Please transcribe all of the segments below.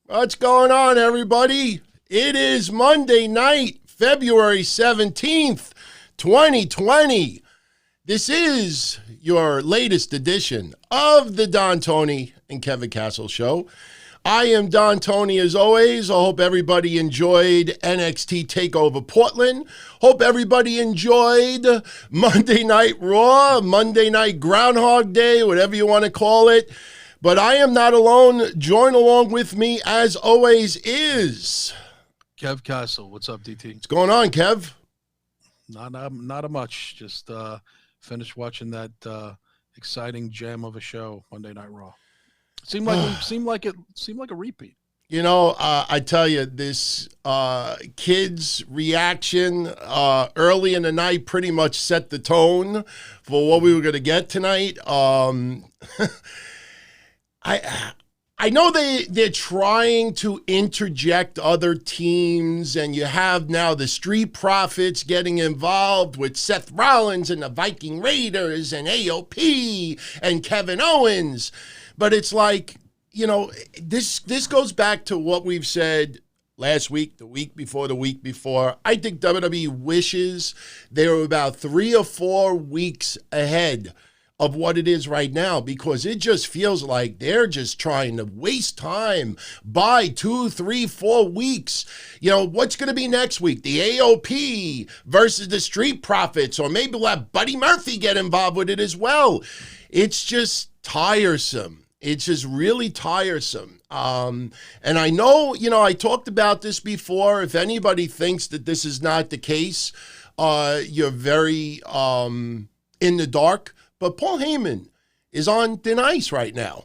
What's going on, everybody? It is Monday night, February 17th, 2020. This is your latest edition of the Don, Tony, and Kevin Castle Show. I am Don Tony, as always. I hope everybody enjoyed NXT TakeOver Portland. Hope everybody enjoyed Monday Night Raw, Monday Night Groundhog Day, whatever you want to call it. But I am not alone. Join along with me, as always, is Kev Castle. What's up, DT? What's going on, Kev? Not a much. Just finished watching that exciting gem of a show, Monday Night Raw. Seemed like a repeat. You know, I tell you, this kid's reaction early in the night pretty much set the tone for what we were going to get tonight. I know they're trying to interject other teams, and you have now the Street Profits getting involved with Seth Rollins and the Viking Raiders and AOP and Kevin Owens. But it's like, you know, this goes back to what we've said last week, the week before. I think WWE wishes they were about 3 or 4 weeks ahead of what it is right now, because it just feels like they're just trying to waste time by 2, 3, 4 weeks. You know, what's going to be next week? The AOP versus the Street Profits, or maybe we'll have Buddy Murphy get involved with it as well. It's just tiresome. It's just really tiresome. And I know, you know, I talked about this before. If anybody thinks that this is not the case, you're very in the dark. But Paul Heyman is on thin ice right now.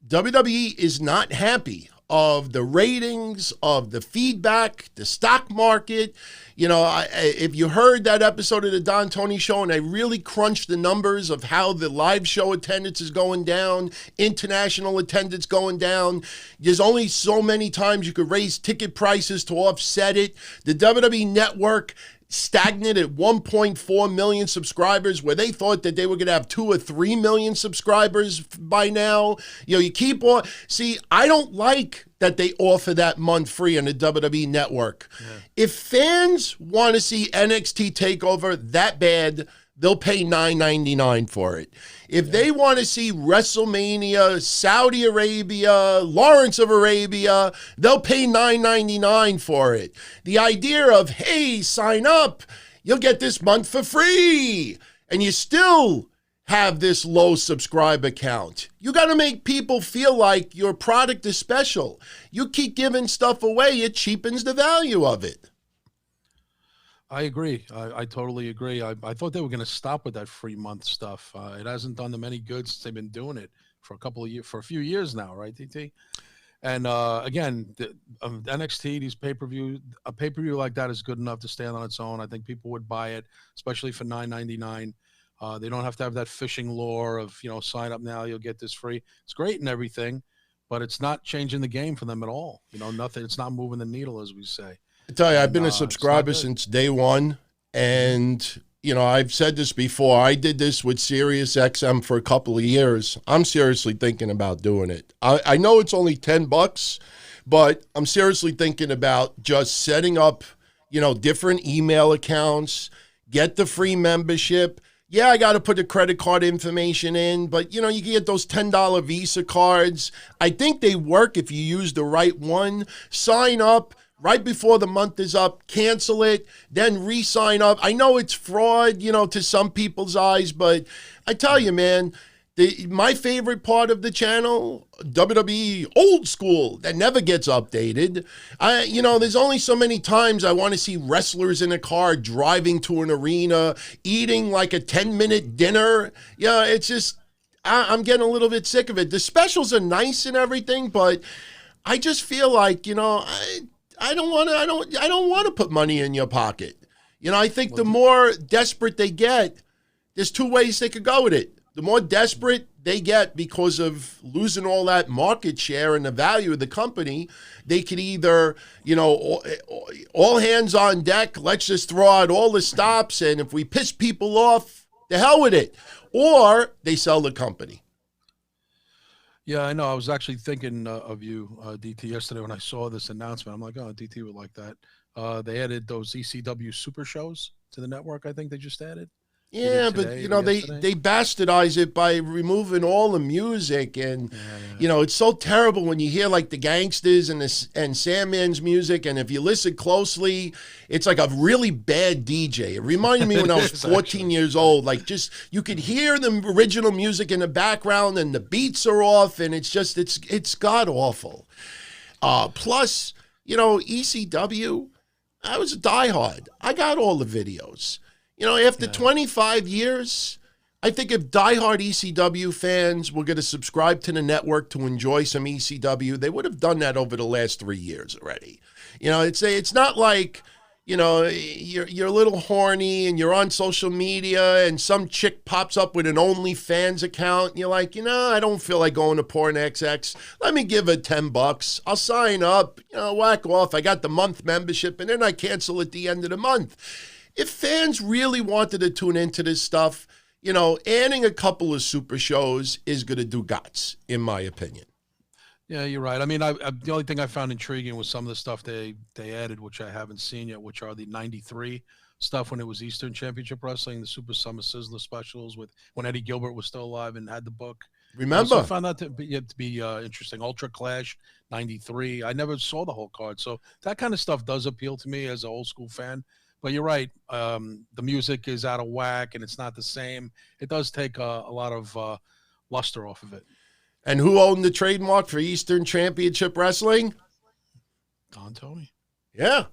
WWE is not happy of the ratings, of the feedback, the stock market. You know, if you heard that episode of the Don Tony Show, and I really crunched the numbers of how the live show attendance is going down, international attendance going down. There's only so many times you could raise ticket prices to offset it. The WWE Network stagnant at 1.4 million subscribers, where they thought that they were going to have 2 or 3 million subscribers by now. You know, you keep on. See, I don't like that they offer that month free on the WWE Network. Yeah. If fans want to see NXT TakeOver that bad, they'll pay $9.99 for it. If they want to see WrestleMania, Saudi Arabia, Lawrence of Arabia, they'll pay $9.99 for it. The idea of, hey, sign up, you'll get this month for free, and you still have this low subscriber count. You got to make people feel like your product is special. You keep giving stuff away, it cheapens the value of it. I agree. I totally agree. I thought they were going to stop with that free month stuff. It hasn't done them any good since they've been doing it for a few years now, right, DT? And again, the NXT, a pay-per-view like that is good enough to stand on its own. I think people would buy it, especially for $9.99. They don't have to have that fishing lure of, you know, sign up now, you'll get this free. It's great and everything, but it's not changing the game for them at all. You know, nothing. It's not moving the needle, as we say. I tell you, I've been a subscriber since day one, and, you know, I've said this before. I did this with SiriusXM for a couple of years. I'm seriously thinking about doing it. I know it's only $10, but I'm seriously thinking about just setting up, you know, different email accounts, get the free membership. Yeah, I got to put the credit card information in, but, you know, you can get those $10 Visa cards. I think they work if you use the right one. Sign up right before the month is up, cancel it, then re-sign up. I know it's fraud, you know, to some people's eyes, but I tell you, man, my favorite part of the channel, WWE Old School, that never gets updated. You know, there's only so many times I want to see wrestlers in a car driving to an arena, eating like a 10-minute dinner. Yeah, it's just, I'm getting a little bit sick of it. The specials are nice and everything, but I just feel like, you know, I don't want to put money in your pocket. You know, I think the more desperate they get, there's 2 ways they could go with it. The more desperate they get because of losing all that market share and the value of the company, they could either, you know, all hands on deck, let's just throw out all the stops, and if we piss people off, the hell with it. Or they sell the company. Yeah, I know. I was actually thinking of you, DT, yesterday when I saw this announcement. I'm like, oh, DT would like that. They added those ECW super shows to the network. I think they just added either Yeah, but today or yesterday. they bastardize it by removing all the music, and Yeah. it's so terrible when you hear like the Gangsters and Sandman's music, and if you listen closely, it's like a really bad DJ. It reminded me when I was 14 actually. years old. Like, just you could hear the original music in the background, and the beats are off, and it's god awful. Plus, ECW. I was a diehard. I got all the videos. After 25 years, I think if diehard ECW fans were going to subscribe to the network to enjoy some ECW, they would have done that over the last 3 years already. It's not like, you're a little horny and you're on social media and some chick pops up with an OnlyFans account and you're like, I don't feel like going to Porn XX. Let me give it $10. I'll sign up, whack off. I got the month membership and then I cancel at the end of the month. If fans really wanted to tune into this stuff, adding a couple of super shows is going to do guts, in my opinion. Yeah, you're right. I mean, the only thing I found intriguing was some of the stuff they added, which I haven't seen yet, which are the 93 stuff when it was Eastern Championship Wrestling, the Super Summer Sizzler specials when Eddie Gilbert was still alive and had the book. Remember? So I found that to be interesting. Ultra Clash 93. I never saw the whole card. So that kind of stuff does appeal to me as an old school fan. But you're right. The music is out of whack and it's not the same. It does take a lot of luster off of it. And who owned the trademark for Eastern Championship Wrestling? Don Tony. Yeah.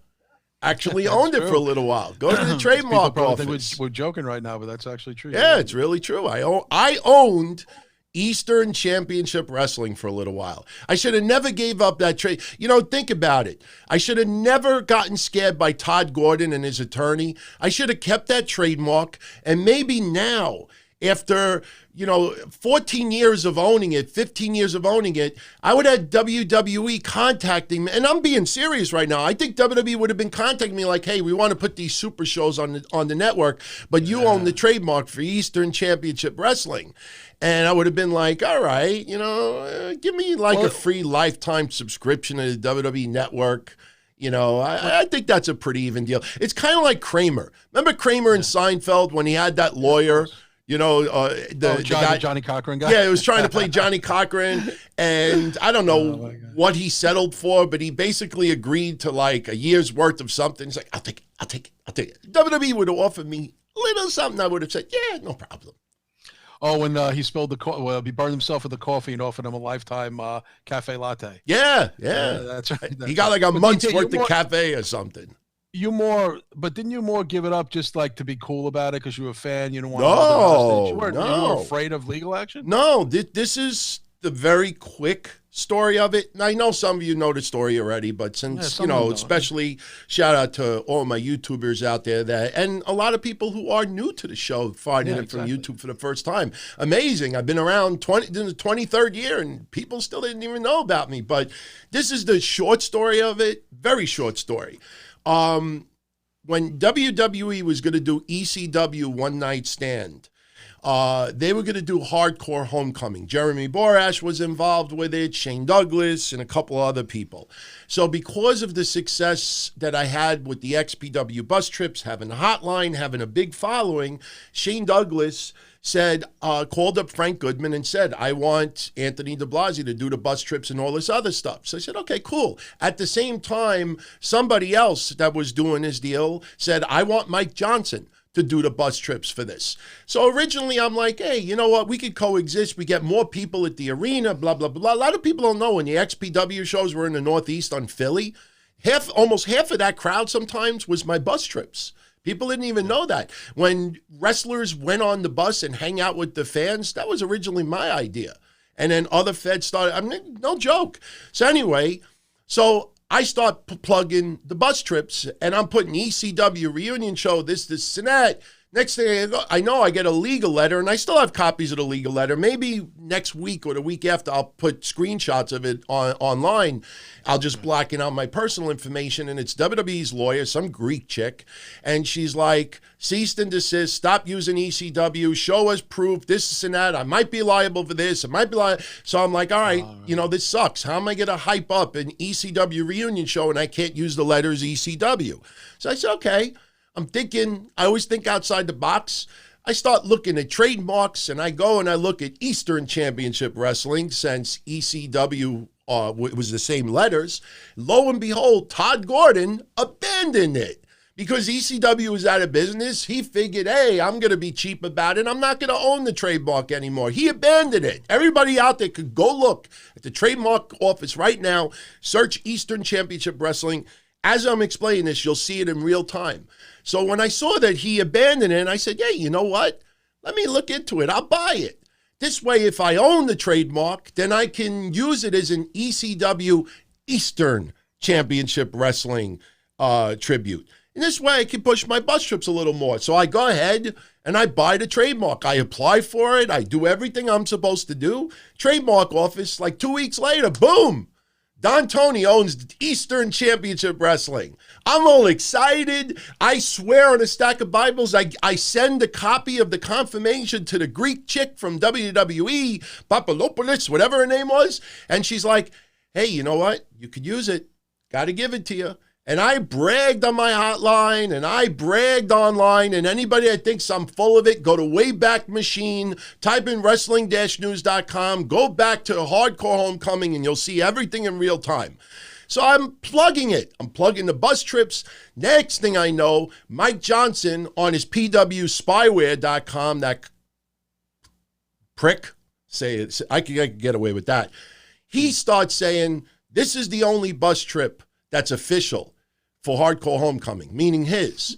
Actually owned it for a little while. Go to the trademark office. Think we're joking right now, but that's actually true. Yeah, it's really true. I owned Eastern Championship Wrestling for a little while. I should have never gave up that trade. Think about it. I should have never gotten scared by Todd Gordon and his attorney. I should have kept that trademark. And maybe now, after 14 years of owning it, 15 years of owning it, I would have WWE contacting me. And I'm being serious right now. I think WWE would have been contacting me like, hey, we want to put these super shows on the network, but you own the trademark for Eastern Championship Wrestling. And I would have been like, all right, give me a free lifetime subscription to the WWE Network. I think that's a pretty even deal. It's kind of like Kramer. Remember Kramer and Seinfeld when he had that lawyer? The guy, Johnny Cochran guy. Yeah, he was trying to play Johnny Cochran, and I don't know what he settled for, but he basically agreed to like a year's worth of something. He's like, I'll take it. WWE would have offered me a little something. I would have said, yeah, no problem. Oh, when he spilled he burned himself with the coffee and offered him a lifetime cafe latte. Yeah. That's right. He got like a month's worth of cafe or something. Didn't you more give it up just like to be cool about it because you were a fan? You don't want you weren't afraid of legal action? No, this is the very quick story of it. And I know some of you know the story already, but since, especially shout out to all my YouTubers out there and a lot of people who are new to the show finding it from YouTube for the first time. Amazing. I've been around in the 23rd year and people still didn't even know about me. But this is the short story of it. Very short story. When WWE was going to do ECW One Night Stand, they were going to do Hardcore Homecoming. Jeremy Borash was involved with it, Shane Douglas, and a couple other people. So because of the success that I had with the XPW bus trips, having a hotline, having a big following, Shane Douglas called up Frank Goodman and said, I want Anthony DiBlasi to do the bus trips and all this other stuff. So I said, okay, cool. At the same time, somebody else that was doing his deal said, I want Mike Johnson to do the bus trips for this. So originally I'm like, hey, you know what? We could coexist. We get more people at the arena, blah, blah, blah. A lot of people don't know when the XPW shows were in the Northeast on Philly, almost half of that crowd sometimes was my bus trips. People didn't even know that. When wrestlers went on the bus and hang out with the fans, that was originally my idea. And then other feds started, no joke. So anyway, I start plugging the bus trips and I'm putting ECW reunion show, this and that. Next thing I know, I get a legal letter, and I still have copies of the legal letter. Maybe next week or the week after, I'll put screenshots of it online. I'll just blacken out my personal information, and it's WWE's lawyer, some Greek chick, and she's like, cease and desist, stop using ECW, show us proof, this and that. I might be liable for this. I might be liable. So I'm like, all right, this sucks. How am I going to hype up an ECW reunion show and I can't use the letters ECW? So I said, okay. I'm thinking, I always think outside the box. I start looking at trademarks, and I go and I look at Eastern Championship Wrestling, since ECW was the same letters. Lo and behold, Todd Gordon abandoned it because ECW was out of business. He figured, hey, I'm going to be cheap about it. I'm not going to own the trademark anymore. He abandoned it. Everybody out there could go look at the trademark office right now, search Eastern Championship Wrestling. As I'm explaining this, you'll see it in real time. So when I saw that he abandoned it, I said, hey, you know what? Let me look into it. I'll buy it. This way, if I own the trademark, then I can use it as an ECW Eastern Championship Wrestling tribute. And this way, I can push my bus trips a little more. So I go ahead and I buy the trademark. I apply for it. I do everything I'm supposed to do. Trademark office, like 2 weeks later, boom. Don Tony owns Eastern Championship Wrestling. I'm all excited. I swear on a stack of Bibles, I send a copy of the confirmation to the Greek chick from WWE, Papalopoulos, whatever her name was. And she's like, hey, you know what? You could use it. Got to give it to you. And I bragged on my hotline, and I bragged online, and anybody that thinks I'm full of it, go to Wayback Machine, type in wrestling-news.com, go back to Hardcore Homecoming, and you'll see everything in real time. So I'm plugging it. I'm plugging the bus trips. Next thing I know, Mike Johnson on his pwspyware.com, that prick, say it, I could get away with that. He starts saying, this is the only bus trip that's official for Hardcore Homecoming, meaning his.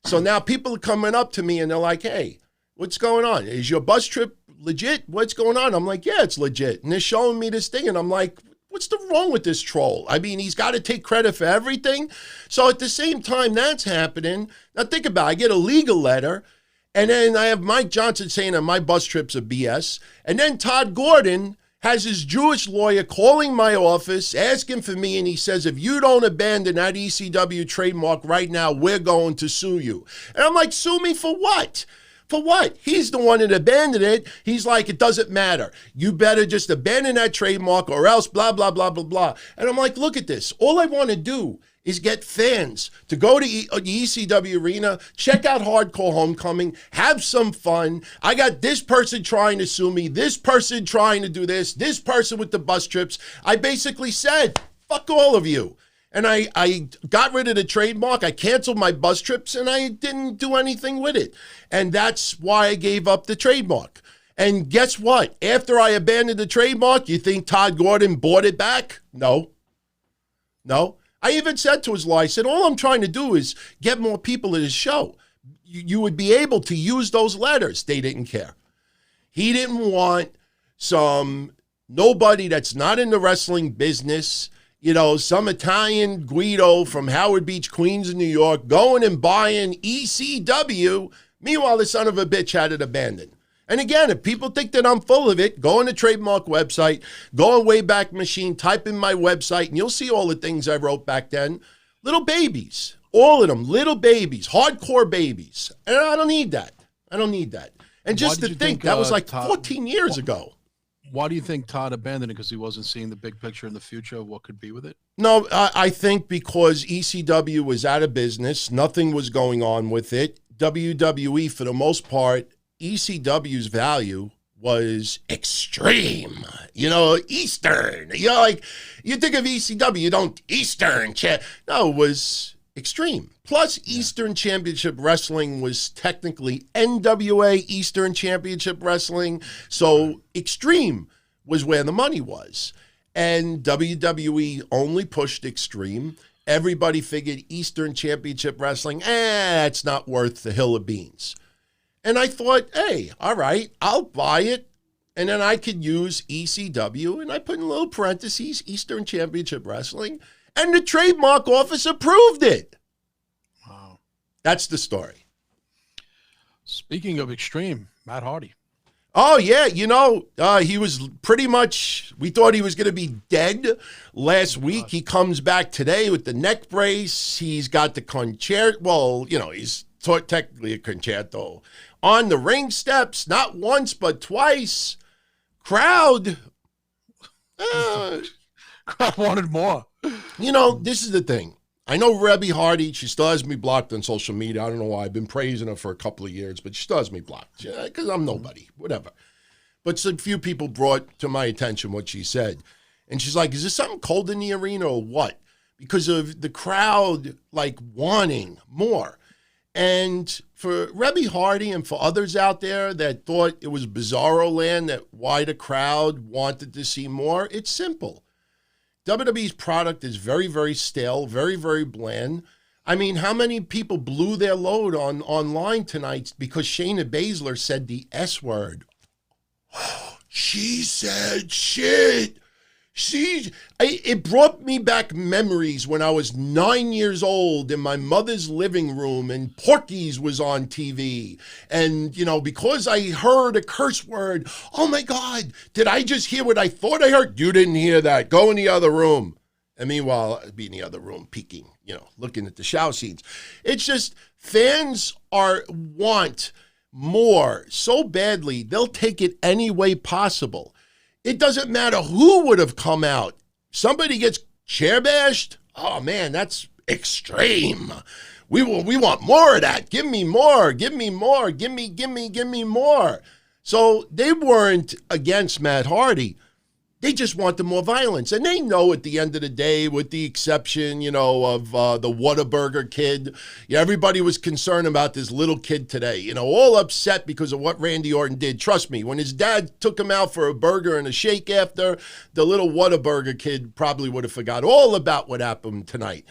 So now people are coming up to me and they're like, hey, what's going on? Is your bus trip legit? What's going on? I'm like, yeah, it's legit. And they're showing me this thing and I'm like, what's the wrong with this troll? I mean, he's got to take credit for everything. So at the same time that's happening, now think about it, I get a legal letter and then I have Mike Johnson saying that my bus trips are BS. And then Todd Gordon has his Jewish lawyer calling my office, asking for me, and he says, if you don't abandon that ECW trademark right now, we're going to sue you. And I'm like, sue me for what? For what? He's the one that abandoned it. He's like, it doesn't matter. You better just abandon that trademark or else blah, blah, blah, blah, blah. And I'm like, look at this. All I want to do is get fans to go to the ECW arena, check out Hardcore Homecoming, have some fun. I got this person trying to sue me, this person trying to do this person with the bus trips. I basically said, fuck all of you. And I got rid of the trademark. I canceled my bus trips, and I didn't do anything with it. And that's why I gave up the trademark. And guess what? After I abandoned the trademark, you think Todd Gordon bought it back? No. I even said to his lawyer, I said, all I'm trying to do is get more people to his show. You would be able to use those letters. They didn't care. He didn't want some nobody that's not in the wrestling business, some Italian Guido from Howard Beach, Queens, in New York, going and buying ECW. Meanwhile, the son of a bitch had it abandoned. And again, if people think that I'm full of it, go on the trademark website, go on Wayback Machine, type in my website, and you'll see all the things I wrote back then. Little babies, all of them, little babies, hardcore babies. And I don't need that. And just to think that was like 14 years ago. Why do you think Todd abandoned it? Because he wasn't seeing the big picture in the future of what could be with it? No, I think because ECW was out of business. Nothing was going on with it. WWE, for the most part, ECW's value was extreme, Eastern. Like you think of ECW, you don't Eastern. No, it was extreme. Plus, Eastern Championship Wrestling was technically NWA Eastern Championship Wrestling. So extreme was where the money was. And WWE only pushed extreme. Everybody figured Eastern Championship Wrestling, it's not worth the hill of beans. And I thought, hey, all right, I'll buy it. And then I could use ECW. And I put in little parentheses, Eastern Championship Wrestling. And the trademark office approved it. Wow. That's the story. Speaking of extreme, Matt Hardy. Oh, yeah. He was pretty much, we thought he was going to be dead last week. He comes back today with the neck brace. He's got the concerto. Well, he's technically a concerto. On the ring steps, not once, but twice. Crowd. Crowd wanted more. This is the thing. I know Rebby Hardy, she still has me blocked on social media. I don't know why. I've been praising her for a couple of years, but she still has me blocked because I'm nobody, whatever. But a few people brought to my attention what she said. And she's like, is there something cold in the arena or what? Because of the crowd, wanting more. And for Rebby Hardy and for others out there that thought it was Bizarro Land, that why the crowd wanted to see more, it's simple. WWE's product is very, very stale, very, very bland. I mean, how many people blew their load online tonight because Shayna Baszler said the S word? She said shit. It brought me back memories when I was 9 years old in my mother's living room and Porky's was on TV. And, because I heard a curse word, oh my God, did I just hear what I thought I heard? You didn't hear that. Go in the other room. And meanwhile, I'd be in the other room peeking, looking at the shower scenes. It's just fans want more so badly, they'll take it any way possible. It doesn't matter who would have come out. Somebody gets chair bashed. Oh man, that's extreme. We want more of that. Give me more. Give me more. Give me more. So they weren't against Matt Hardy. They just wanted more violence. And they know at the end of the day, with the exception, of the Whataburger kid, everybody was concerned about this little kid today, all upset because of what Randy Orton did. Trust me, when his dad took him out for a burger and a shake after, the little Whataburger kid probably would have forgot all about what happened tonight.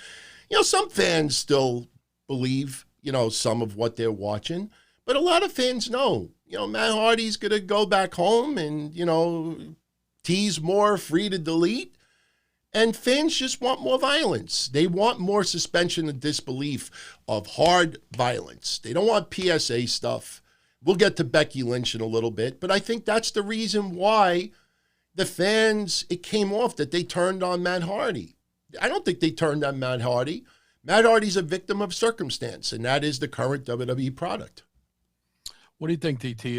Some fans still believe, some of what they're watching, but a lot of fans know, Matt Hardy's going to go back home and, tease more, free to delete. And fans just want more violence. They want more suspension of disbelief of hard violence. They don't want PSA stuff. We'll get to Becky Lynch in a little bit, but I think that's the reason why the fans, it came off that they turned on Matt Hardy. I don't think they turned on Matt Hardy. Matt Hardy's a victim of circumstance, and that is the current WWE product. What do you think, DT?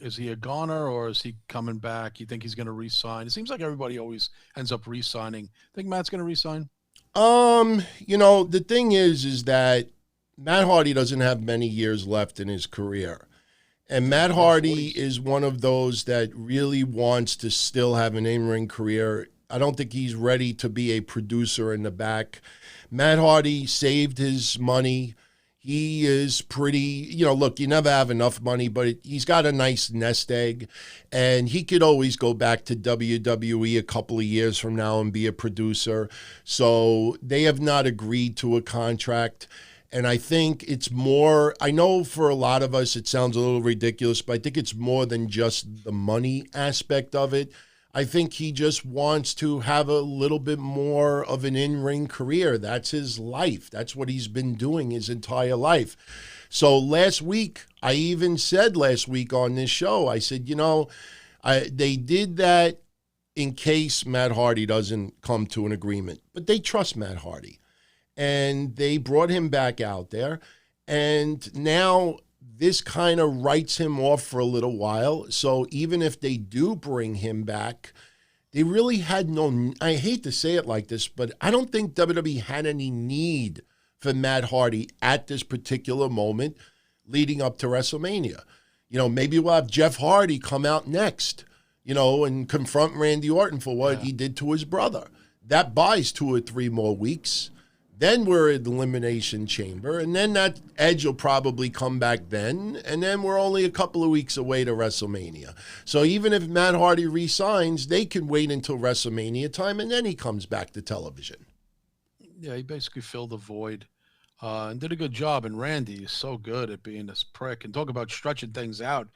Is he a goner or is he coming back? You think he's going to re-sign? It seems like everybody always ends up re-signing. Think Matt's going to re-sign? The thing is that Matt Hardy doesn't have many years left in his career. And Matt Hardy is one of those that really wants to still have an in-ring career. I don't think he's ready to be a producer in the back. Matt Hardy saved his money. He is pretty, look, you never have enough money, but he's got a nice nest egg, and he could always go back to WWE a couple of years from now and be a producer. So they have not agreed to a contract, and I think it's more, I know for a lot of us it sounds a little ridiculous, but I think it's more than just the money aspect of it. I think he just wants to have a little bit more of an in-ring career. That's his life. That's what he's been doing his entire life. So last week, I even said last week on this show, I said, they did that in case Matt Hardy doesn't come to an agreement. But they trust Matt Hardy. And they brought him back out there. And now this kind of writes him off for a little while. So even if they do bring him back, they really had I hate to say it like this, but I don't think WWE had any need for Matt Hardy at this particular moment leading up to WrestleMania. Maybe we'll have Jeff Hardy come out next, and confront Randy Orton for what he did to his brother. That buys 2 or 3 more weeks. Then we're at the Elimination Chamber, and then that Edge will probably come back then, and then we're only a couple of weeks away to WrestleMania. So even if Matt Hardy re-signs, they can wait until WrestleMania time, and then he comes back to television. Yeah, he basically filled the void and did a good job, and Randy is so good at being this prick. And talk about stretching things out.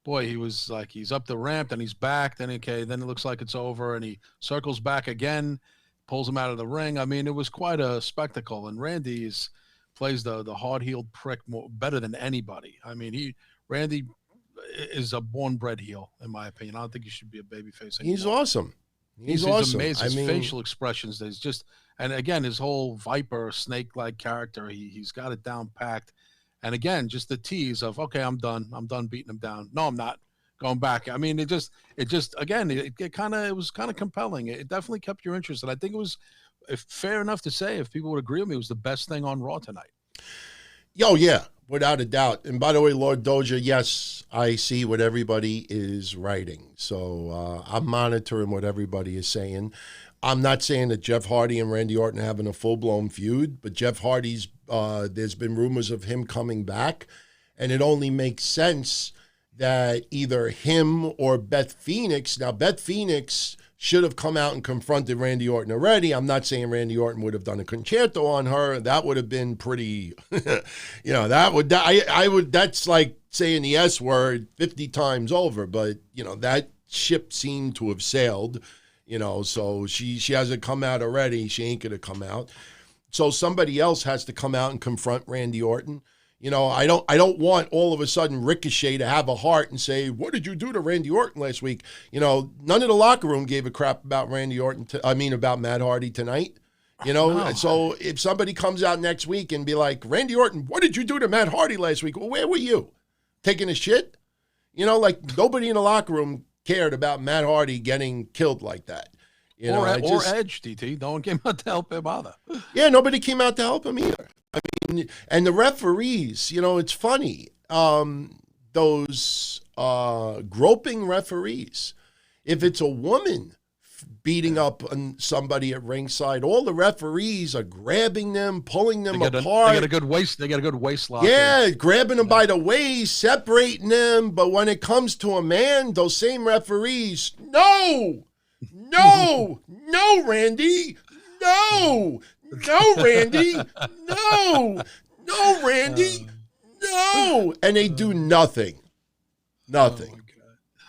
Boy, he was like, he's up the ramp, then he's back, then it looks like it's over, and he circles back again, pulls him out of the ring. I mean, it was quite a spectacle. And Randy is plays the hard-heeled prick better than anybody. I mean, Randy is a born-bred heel, in my opinion. I don't think he should be a babyface anymore. He's awesome. He's awesome. Amazing. His facial expressions, there's just, and again, his whole viper snake-like character, he's got it down packed. And again, just the tease of, okay, I'm done beating him down. No, I'm not going back. I mean, it was kind of compelling. It definitely kept your interest. And I think it was fair enough to say, if people would agree with me, it was the best thing on Raw tonight. Yo, yeah, without a doubt. And by the way, Lord Doja, yes, I see what everybody is writing. So I'm monitoring what everybody is saying. I'm not saying that Jeff Hardy and Randy Orton are having a full-blown feud, but Jeff Hardy's, there's been rumors of him coming back, and it only makes sense that either him or Beth Phoenix, now Beth Phoenix should have come out and confronted Randy Orton already. I'm not saying Randy Orton would have done a concerto on her. That would have been pretty, that's like saying the S word 50 times over. But, that ship seemed to have sailed, so she hasn't come out already. She ain't going to come out. So somebody else has to come out and confront Randy Orton. I don't want all of a sudden Ricochet to have a heart and say, what did you do to Randy Orton last week? None of the locker room gave a crap about about Matt Hardy tonight. No. So if somebody comes out next week and be like, Randy Orton, what did you do to Matt Hardy last week? Well, where were you? Taking a shit? Nobody in the locker room cared about Matt Hardy getting killed like that. Or Edge, DT. No one came out to help him either. Yeah, nobody came out to help him either. And the referees, it's funny. Those groping referees, if it's a woman beating up on somebody at ringside, all the referees are grabbing them, pulling them apart. They got a good waist lock. Yeah, grabbing them by the waist, separating them. But when it comes to a man, those same referees, no, Randy, no, Randy, no, Randy, no. And they do nothing. Nothing.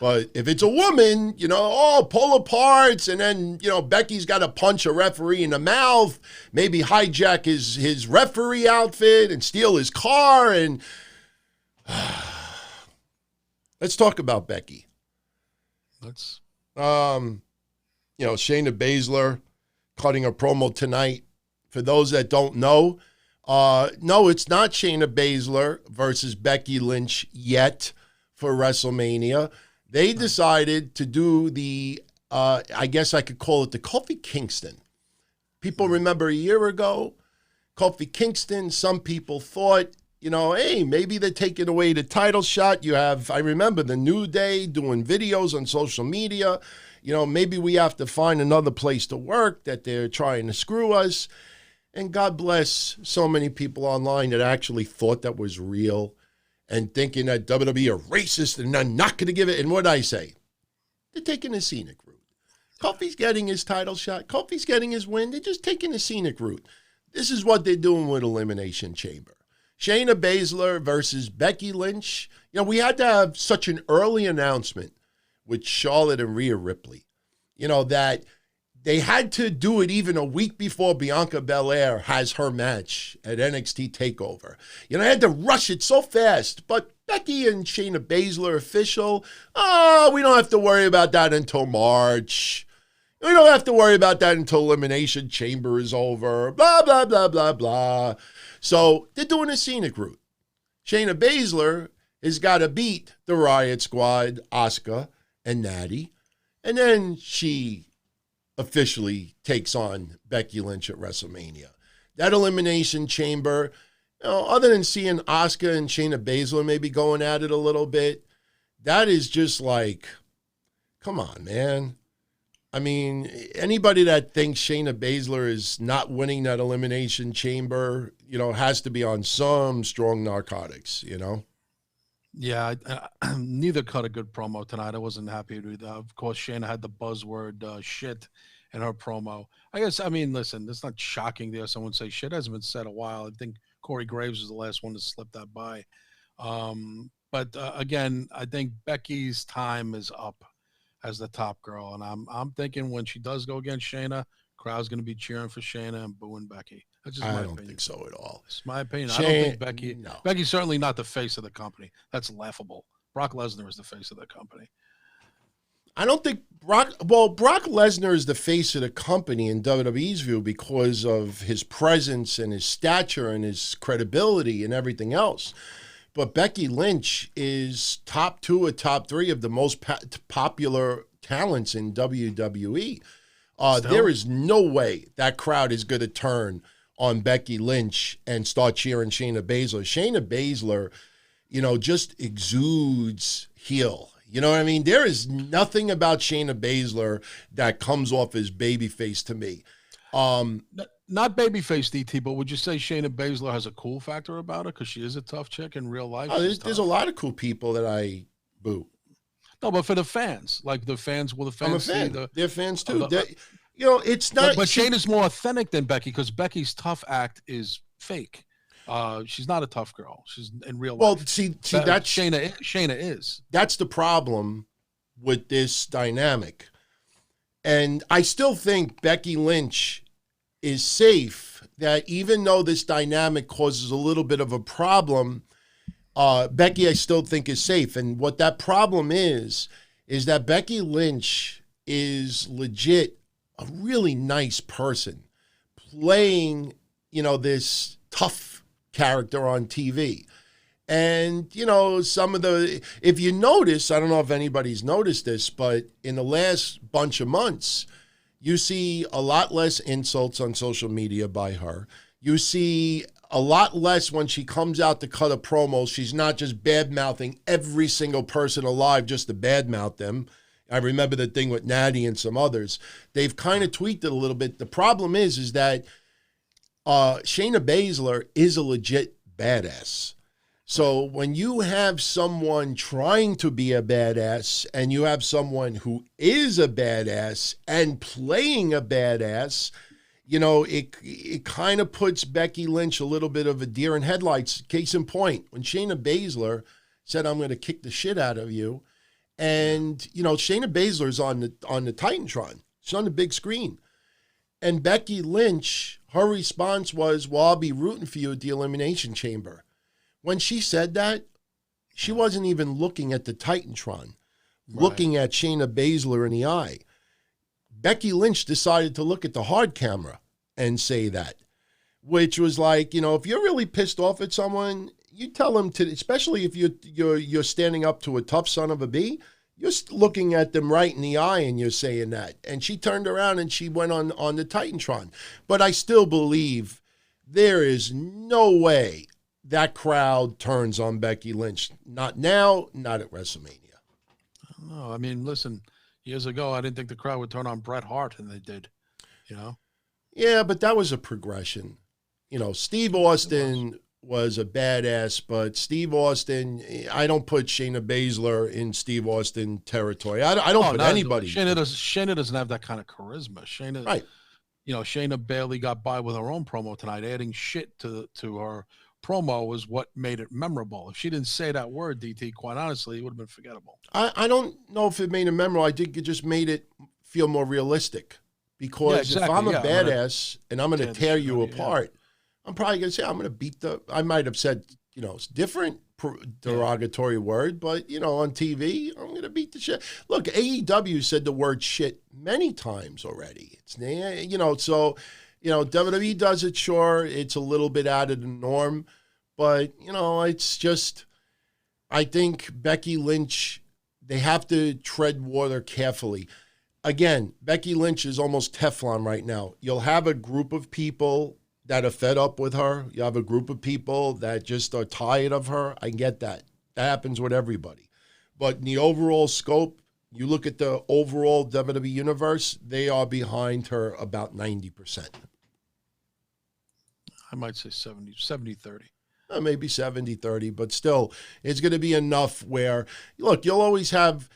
But if it's a woman, pull aparts, and then, Becky's got to punch a referee in the mouth, maybe hijack his referee outfit and steal his car. And let's talk about Becky. Shayna Baszler cutting a promo tonight. For those that don't know, no, it's not Shayna Baszler versus Becky Lynch yet for WrestleMania. They decided to do the, I guess I could call it the Kofi Kingston. People remember a year ago, Kofi Kingston, some people thought, hey, maybe they're taking away the title shot. I remember the New Day doing videos on social media. Maybe we have to find another place to work, that they're trying to screw us. And God bless so many people online that actually thought that was real, and thinking that WWE are racist and they're not going to give it. And what I say? They're taking a scenic route. Kofi's getting his title shot. Kofi's getting his win. They're just taking a scenic route. This is what they're doing with Elimination Chamber. Shayna Baszler versus Becky Lynch. We had to have such an early announcement with Charlotte and Rhea Ripley, that they had to do it even a week before Bianca Belair has her match at NXT TakeOver. They had to rush it so fast. But Becky and Shayna Baszler official, we don't have to worry about that until March. We don't have to worry about that until Elimination Chamber is over. Blah, blah, blah, blah, blah. So they're doing a scenic route. Shayna Baszler has got to beat the Riot Squad, Asuka and Natty. And then she officially takes on Becky Lynch at WrestleMania. That Elimination Chamber, other than seeing Asuka and Shayna Baszler maybe going at it a little bit, that is just like, come on, man. I mean, anybody that thinks Shayna Baszler is not winning that Elimination Chamber, has to be on some strong narcotics, Yeah, neither cut a good promo tonight. I wasn't happy with. Of course, Shayna had the buzzword shit in her promo. Listen, it's not shocking there. Someone say shit hasn't been said a while. I think Corey Graves was the last one to slip that by. But again, I think Becky's time is up as the top girl, and I'm thinking when she does go against Shayna, crowd's going to be cheering for Shayna and booing Becky. That's just I my don't opinion. think so at all. It's my opinion. I don't think Becky. No. Becky's certainly not the face of the company. That's laughable. Brock Lesnar is the face of the company. I don't think Brock Lesnar is the face of the company in WWE's view because of his presence and his stature and his credibility and everything else. But Becky Lynch is top 2 or top 3 of the most popular talents in WWE. There is no way that crowd is going to turn on Becky Lynch and start cheering Shayna Baszler. Shayna Baszler, just exudes heel. You know what I mean? There is nothing about Shayna Baszler that comes off as babyface to me. Not babyface, DT, but would you say Shayna Baszler has a cool factor about her because she is a tough chick in real life? There's a lot of cool people that I boo. No, but for the fans, like the fans, will the fans I'm a fan. see They're fans too. It's not. But Shayna's more authentic than Becky because Becky's tough act is fake. She's not a tough girl. She's in real life. Well, see, that's Shayna is. That's the problem with this dynamic, and I still think Becky Lynch is safe. That even though this dynamic causes a little bit of a problem, Becky I still think is safe. And what that problem is that Becky Lynch is legit a really nice person playing, this tough character on TV. And, if you notice, I don't know if anybody's noticed this, but in the last bunch of months, you see a lot less insults on social media by her. You see a lot less when she comes out to cut a promo. She's not just bad-mouthing every single person alive just to bad-mouth them. I remember the thing with Natty and some others. They've kind of tweaked it a little bit. The problem is that Shayna Baszler is a legit badass. So when you have someone trying to be a badass and you have someone who is a badass and playing a badass, it kind of puts Becky Lynch a little bit of a deer in headlights. Case in point, when Shayna Baszler said, "I'm going to kick the shit out of you," and Shayna Baszler's on the Titantron. She's on the big screen, and Becky Lynch, her response was, "Well, I'll be rooting for you at the Elimination Chamber." When she said that, she wasn't even looking at the Titantron, looking at Shayna Baszler in the eye. Becky Lynch decided to look at the hard camera and say that, which was like, if you're really pissed off at someone, you tell them to, especially if you're standing up to a tough son of a bee, you're looking at them right in the eye and you're saying that. And she turned around and she went on the Titantron. But I still believe there is no way that crowd turns on Becky Lynch. Not now, not at WrestleMania. No, I mean, listen, years ago, I didn't think the crowd would turn on Bret Hart, and they did, Yeah, but that was a progression. Steve Austin was a badass, but Steve Austin, I don't put Shayna Baszler in Steve Austin territory. I don't put anybody. Shayna doesn't have that kind of charisma. Shayna, right. Shayna barely got by with her own promo tonight. Adding shit to her promo was what made it memorable. If she didn't say that word, DT, quite honestly, it would have been forgettable. I don't know if it made it memorable. I think it just made it feel more realistic. Because if I'm a badass and I'm going to tear you apart, I'm probably going to say, I'm going to beat I might have said, it's different derogatory word, but, on TV, I'm going to beat the shit. Look, AEW said the word shit many times already. It's, so... WWE does it, sure. It's a little bit out of the norm. But, it's just, I think Becky Lynch, they have to tread water carefully. Again, Becky Lynch is almost Teflon right now. You'll have a group of people that are fed up with her. You have a group of people that just are tired of her. I get that. That happens with everybody. But in the overall scope, you look at the overall WWE universe, they are behind her about 90%. I might say 70-30. Maybe 70-30, but still, it's going to be enough where, look, you'll always have,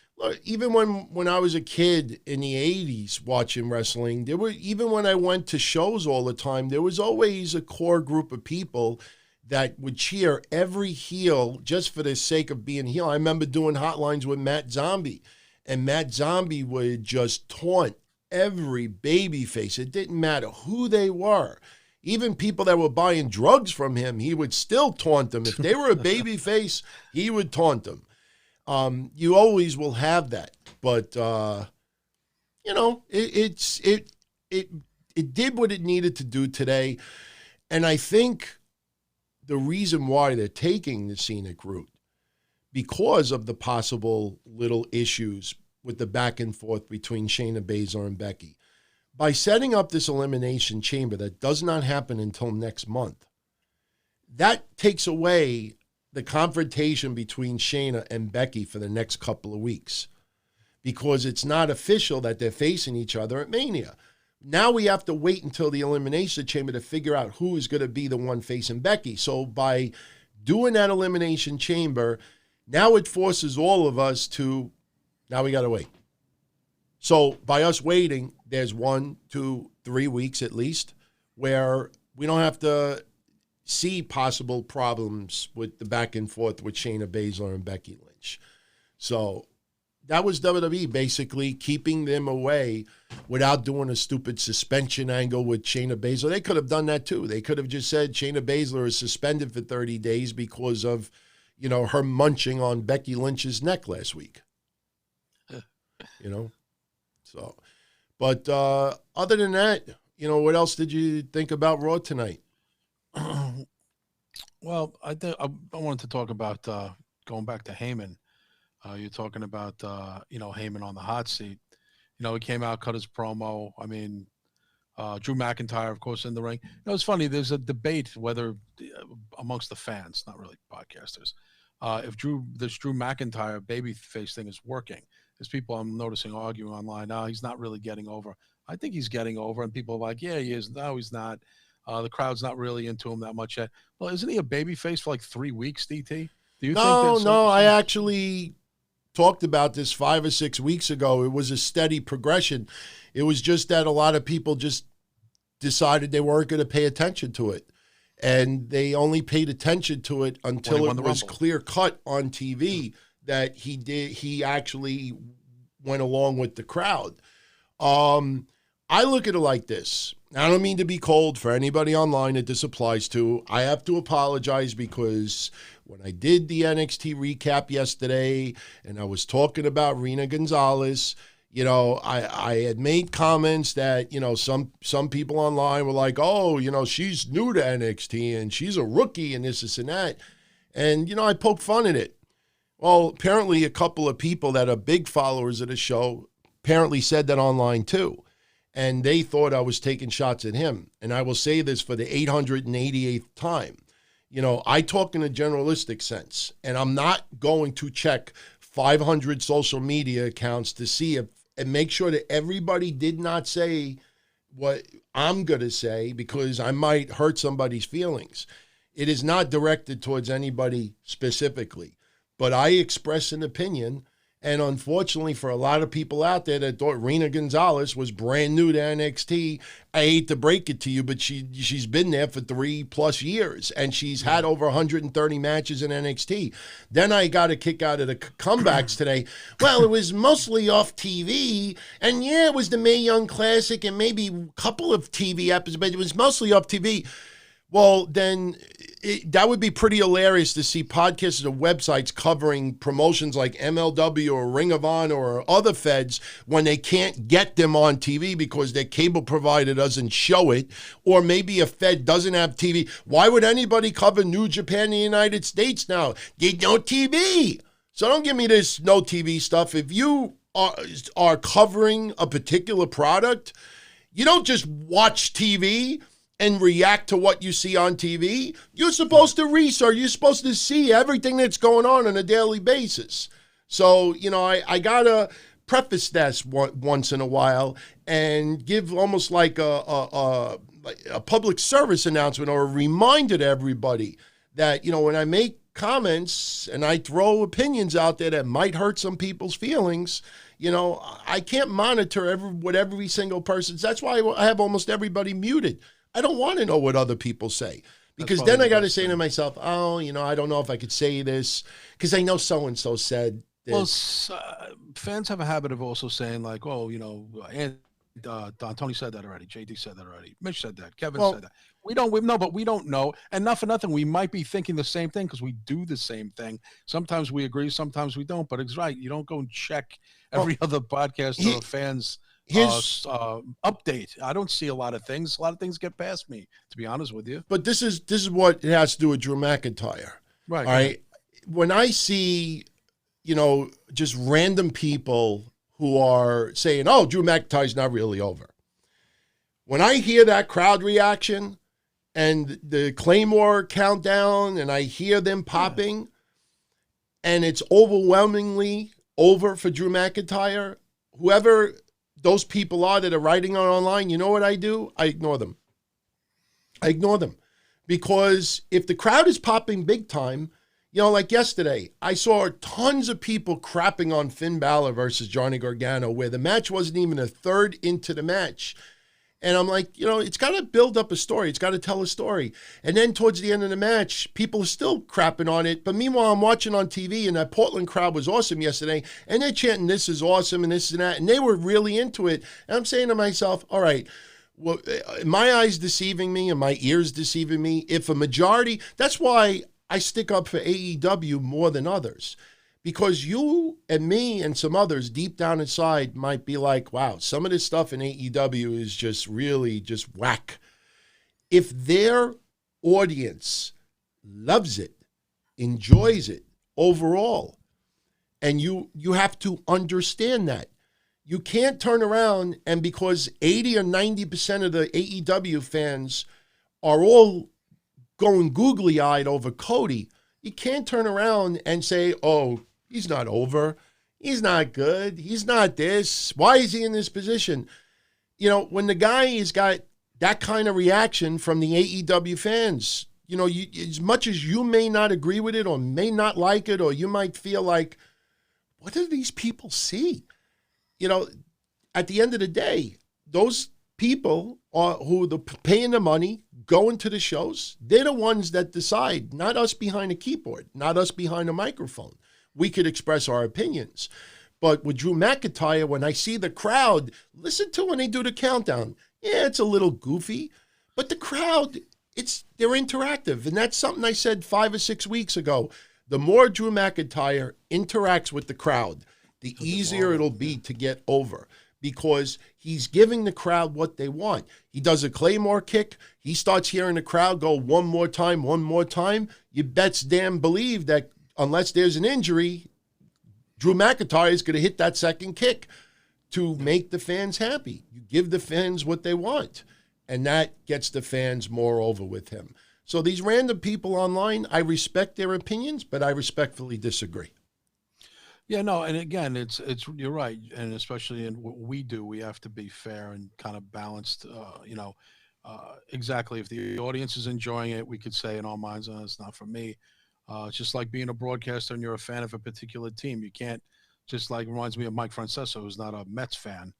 even when I was a kid in the 80s watching wrestling, even when I went to shows all the time, there was always a core group of people that would cheer every heel just for the sake of being heel. I remember doing hotlines with Matt Zombie, and Matt Zombie would just taunt every babyface. It didn't matter who they were. Even people that were buying drugs from him, he would still taunt them. If they were a baby face, he would taunt them. You always will have that. But, you know, it did what it needed to do today. And I think the reason why they're taking the scenic route, because of the possible little issues with the back and forth between Shayna Baszler and Becky, by setting up this elimination chamber that does not happen until next month, that takes away the confrontation between Shayna and Becky for the next couple of weeks, because it's not official that they're facing each other at Mania. Now we have to wait until the elimination chamber to figure out who is going to be the one facing Becky. So by doing that elimination chamber, now it forces all of us to, now we got to wait. So by us waiting, there's 1, 2, 3 weeks at least where we don't have to see possible problems with the back and forth with Shayna Baszler and Becky Lynch. So that was WWE basically keeping them away without doing a stupid suspension angle with Shayna Baszler. They could have done that too. They could have just said Shayna Baszler is suspended for 30 days because of, you know, her munching on Becky Lynch's neck last week. You know? So, but other than that, you know, what else did you think about Raw tonight? Well, I wanted to talk about going back to Heyman. You're talking about, you know, Heyman on the hot seat. You know, he came out, cut his promo. I mean, Drew McIntyre, of course, in the ring. You know, it's funny. There's a debate whether amongst the fans, not really podcasters, if this Drew McIntyre babyface thing is working. There's people I'm noticing arguing online. No, he's not really getting over. I think he's getting over, and people are like, yeah, he is. No, he's not. The crowd's not really into him that much yet. Well, isn't he a babyface for like 3 weeks, DT? Do you think there's No, I actually talked about this 5 or 6 weeks ago. It was a steady progression. It was just that a lot of people just decided they weren't going to pay attention to it. And they only paid attention to it until it was clear cut on TV that he actually went along with the crowd. I look at it like this. I don't mean to be cold for anybody online that this applies to. I have to apologize because when I did the NXT recap yesterday and I was talking about Rena Gonzalez, you know, I had made comments that, you know, some people online were like, oh, you know, she's new to NXT and she's a rookie and this and that. And, you know, I poked fun at it. Well, apparently a couple of people that are big followers of the show apparently said that online too. And they thought I was taking shots at him. And I will say this for the 888th time. You know, I talk in a generalistic sense, and I'm not going to check 500 social media accounts to see if, and make sure that everybody did not say what I'm going to say because I might hurt somebody's feelings. It is not directed towards anybody specifically, but I express an opinion. And unfortunately for a lot of people out there that thought Rena Gonzalez was brand new to NXT, I hate to break it to you, but she's been there for 3+ years, and she's had over 130 matches in NXT. Then I got a kick out of the comebacks today. Well, it was mostly off TV, and yeah, it was the Mae Young Classic and maybe a couple of TV episodes, but it was mostly off TV. Well, then that would be pretty hilarious to see podcasts or websites covering promotions like MLW or Ring of Honor or other feds when they can't get them on TV because their cable provider doesn't show it, or maybe a fed doesn't have TV. Why would anybody cover New Japan in the United States now? There's no TV. So don't give me this no TV stuff. If you are covering a particular product, you don't just watch TV and react to what you see on TV. You're supposed to research. You're supposed to see everything that's going on a daily basis. So, you know, I got to preface this once in a while and give almost like a public service announcement or a reminder to everybody that, you know, when I make comments and I throw opinions out there that might hurt some people's feelings, you know, I can't monitor what every single person. That's why I have almost everybody muted. I don't want to know what other people say because then I got to say to myself, oh, you know, I don't know if I could say this because I know so-and-so said this. Well, fans have a habit of also saying like, oh, you know, Tony said that already. JD said that already. Mitch said that. Kevin Well, said that. But we don't know. And not for nothing, we might be thinking the same thing because we do the same thing. Sometimes we agree, sometimes we don't. But it's right. You don't go and check every other podcast or fans update. I don't see a lot of things. A lot of things get past me, to be honest with you. But this is what it has to do with Drew McIntyre. Right. All right. When I see, just random people who are saying, oh, Drew McIntyre's not really over. When I hear that crowd reaction and the Claymore countdown and I hear them popping and it's overwhelmingly over for Drew McIntyre, whoever those people are that are writing on online, you know what I do? I ignore them. Because if the crowd is popping big time, like yesterday, I saw tons of people crapping on Finn Balor versus Johnny Gargano where the match wasn't even a third into the match. And I'm like, it's got to build up a story. It's got to tell a story. And then towards the end of the match, people are still crapping on it. But meanwhile, I'm watching on TV, and that Portland crowd was awesome yesterday. And they're chanting, this is awesome, and this and that. And they were really into it. And I'm saying to myself, all right, well, my eyes deceiving me and my ears deceiving me. If a majority, that's why I stick up for AEW more than others. Because you and me and some others deep down inside might be like, wow, some of this stuff in AEW is just really just whack. If their audience loves it, enjoys it overall, and you have to understand that. You can't turn around and because 80 or 90% of the AEW fans are all going googly-eyed over Cody, you can't turn around and say, oh, he's not over. He's not good. He's not this. Why is he in this position? When the guy has got that kind of reaction from the AEW fans, as much as you may not agree with it or may not like it, or you might feel like, what do these people see? At the end of the day, those people who are paying the money, going to the shows, they're the ones that decide, not us behind a keyboard, not us behind a microphone. We could express our opinions. But with Drew McIntyre, when I see the crowd, listen to when they do the countdown. Yeah, it's a little goofy, but the crowd, they're interactive. And that's something I said 5 or 6 weeks ago. The more Drew McIntyre interacts with the crowd, the easier it'll be to get over. Because he's giving the crowd what they want. He does a Claymore kick. He starts hearing the crowd go one more time. You bets damn believe that unless there's an injury, Drew McIntyre is going to hit that second kick to make the fans happy. You give the fans what they want, and that gets the fans more over with him. So these random people online, I respect their opinions, but I respectfully disagree. Yeah, no, and again, it's you're right, and especially in what we do, we have to be fair and kind of balanced. Exactly. If the audience is enjoying it, we could say in our minds, "Oh, it's not for me." It's just like being a broadcaster and you're a fan of a particular team. You can't just like reminds me of Mike Francesa, who's not a Mets fan,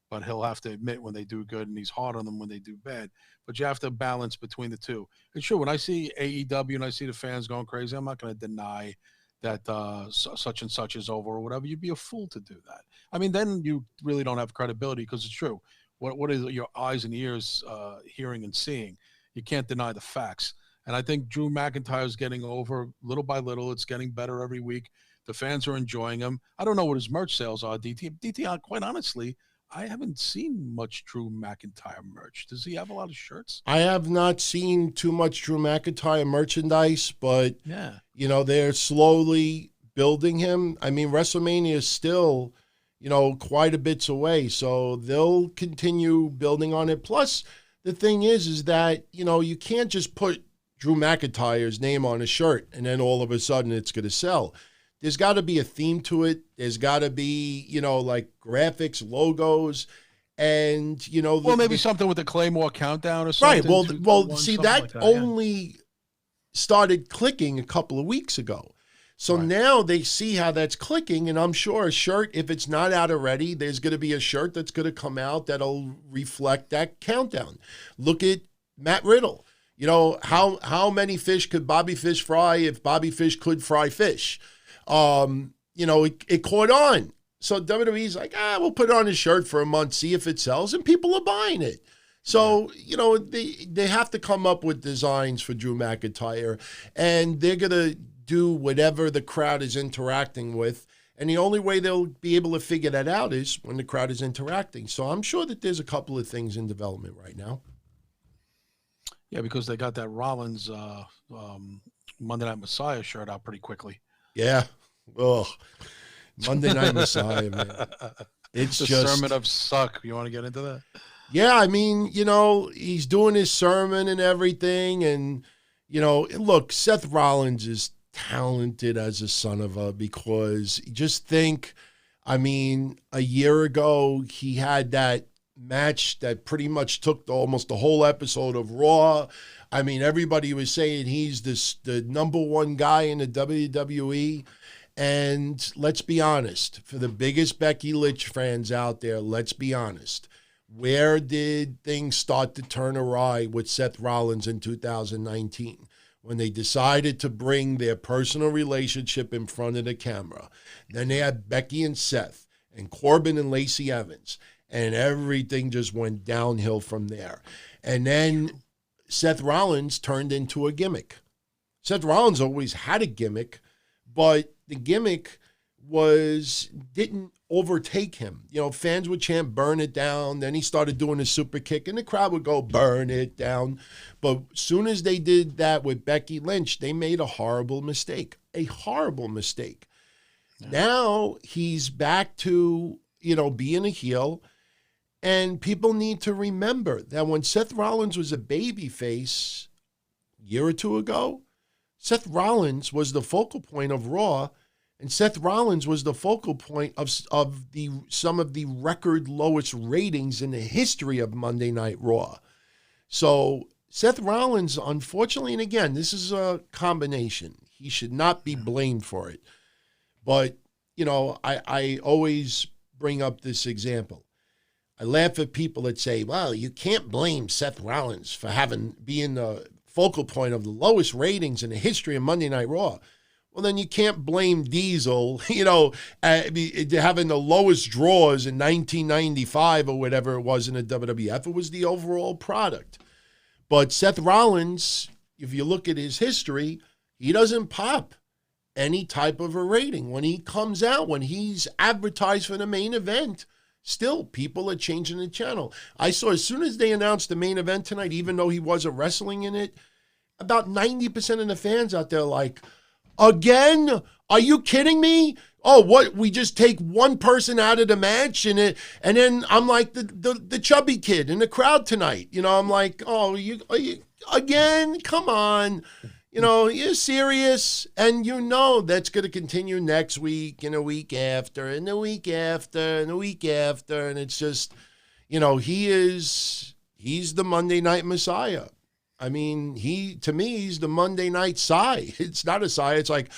but he'll have to admit when they do good and he's hard on them when they do bad. But you have to balance between the two. And sure, when I see AEW and I see the fans going crazy, I'm not going to deny that such and such is over or whatever. You'd be a fool to do that. I mean, then you really don't have credibility because it's true. What is your eyes and ears hearing and seeing? You can't deny the facts. And I think Drew McIntyre is getting over little by little. It's getting better every week. The fans are enjoying him. I don't know what his merch sales are, DT, quite honestly, I haven't seen much Drew McIntyre merch. Does he have a lot of shirts? I have not seen too much Drew McIntyre merchandise, but, they're slowly building him. I mean, WrestleMania is still, quite a bit away, so they'll continue building on it. Plus, the thing is that, you can't just put Drew McIntyre's name on a shirt and then all of a sudden it's going to sell. There's got to be a theme to it. There's got to be, like graphics, logos, and, maybe something with the Claymore countdown or something. Right. Well, see, that like only started clicking a couple of weeks ago. So now they see how that's clicking, and I'm sure a shirt, if it's not out already, there's going to be a shirt that's going to come out that'll reflect that countdown. Look at Matt Riddle. How many fish could Bobby Fish fry if Bobby Fish could fry fish? It caught on. So WWE's like, we'll put it on his shirt for a month, see if it sells, and people are buying it. So, they have to come up with designs for Drew McIntyre, and they're going to do whatever the crowd is interacting with. And the only way they'll be able to figure that out is when the crowd is interacting. So I'm sure that there's a couple of things in development right now. Yeah, because they got that Rollins Monday Night Messiah shirt out pretty quickly. Yeah. Oh, Monday Night Messiah, man. It's the just Sermon of Suck. You want to get into that? Yeah, I mean, he's doing his sermon and everything. And, look, Seth Rollins is talented as a son of a, because just think, I mean, a year ago, he had that match that pretty much took almost the whole episode of Raw. I mean, everybody was saying he's the number one guy in the WWE. And let's be honest, for the biggest Becky Lynch fans out there, let's be honest. Where did things start to turn awry with Seth Rollins in 2019? When they decided to bring their personal relationship in front of the camera. Then they had Becky and Seth and Corbin and Lacey Evans. And everything just went downhill from there. And then Seth Rollins turned into a gimmick. Seth Rollins always had a gimmick, but the gimmick didn't overtake him. Fans would chant, burn it down. Then he started doing a super kick, and the crowd would go, burn it down. But as soon as they did that with Becky Lynch, they made a horrible mistake. A horrible mistake. Yeah. Now he's back to, being a heel. And people need to remember that when Seth Rollins was a babyface a year or two ago, Seth Rollins was the focal point of Raw. And Seth Rollins was the focal point of some of the record lowest ratings in the history of Monday Night Raw. So Seth Rollins, unfortunately, and again, this is a combination. He should not be blamed for it. But, I always bring up this example. I laugh at people that say, well, you can't blame Seth Rollins for being the focal point of the lowest ratings in the history of Monday Night Raw. Well, then you can't blame Diesel, having the lowest draws in 1995 or whatever it was in the WWF. It was the overall product. But Seth Rollins, if you look at his history, he doesn't pop any type of a rating. When he comes out, when he's advertised for the main event, still people are changing the channel. I saw as soon as they announced the main event tonight, even though he wasn't wrestling in it, about 90% of the fans out there like, again? Are you kidding me? Oh, what? We just take one person out of the match and then I'm like the chubby kid in the crowd tonight. I'm like, oh, you again? Come on. You're serious. And that's going to continue next week and a week after and the week after and the week after. And it's just, he's the Monday Night Messiah. I mean, to me, he's the Monday Night Sigh. It's not a sigh. It's like,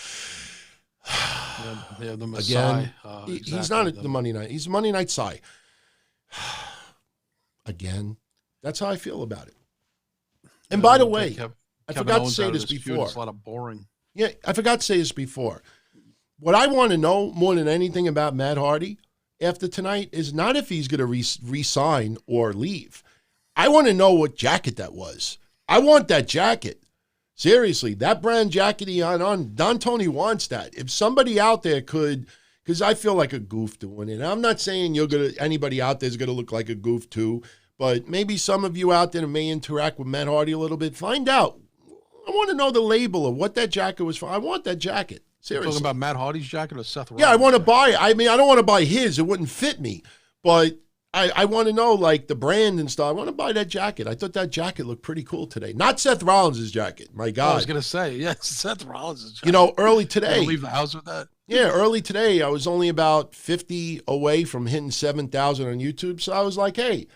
the Messiah. Again, he's not the Monday Night. He's the Monday Night Sigh. Again, that's how I feel about it. And by the way, I forgot to say this before. It's a lot of boring. Yeah, I forgot to say this before. What I want to know more than anything about Matt Hardy after tonight is not if he's going to resign or leave. I want to know what jacket that was. I want that jacket. Seriously, that brand jacket he on. Don Tony wants that. If somebody out there could, because I feel like a goof doing it. I'm not saying anybody out there is going to look like a goof too, but maybe some of you out there may interact with Matt Hardy a little bit. Find out. I want to know the label of what that jacket was for. I want that jacket. Seriously. You're talking about Matt Hardy's jacket or Seth Rollins? Yeah, I want to buy it. I mean, I don't want to buy his. It wouldn't fit me. But I want to know, like, the brand and stuff. I want to buy that jacket. I thought that jacket looked pretty cool today. Not Seth Rollins' jacket. My God. I was going to say, yeah, Seth Rollins' jacket. Early today. You leave the house with that? Yeah, early today, I was only about 50 away from hitting 7,000 on YouTube. So I was like, hey,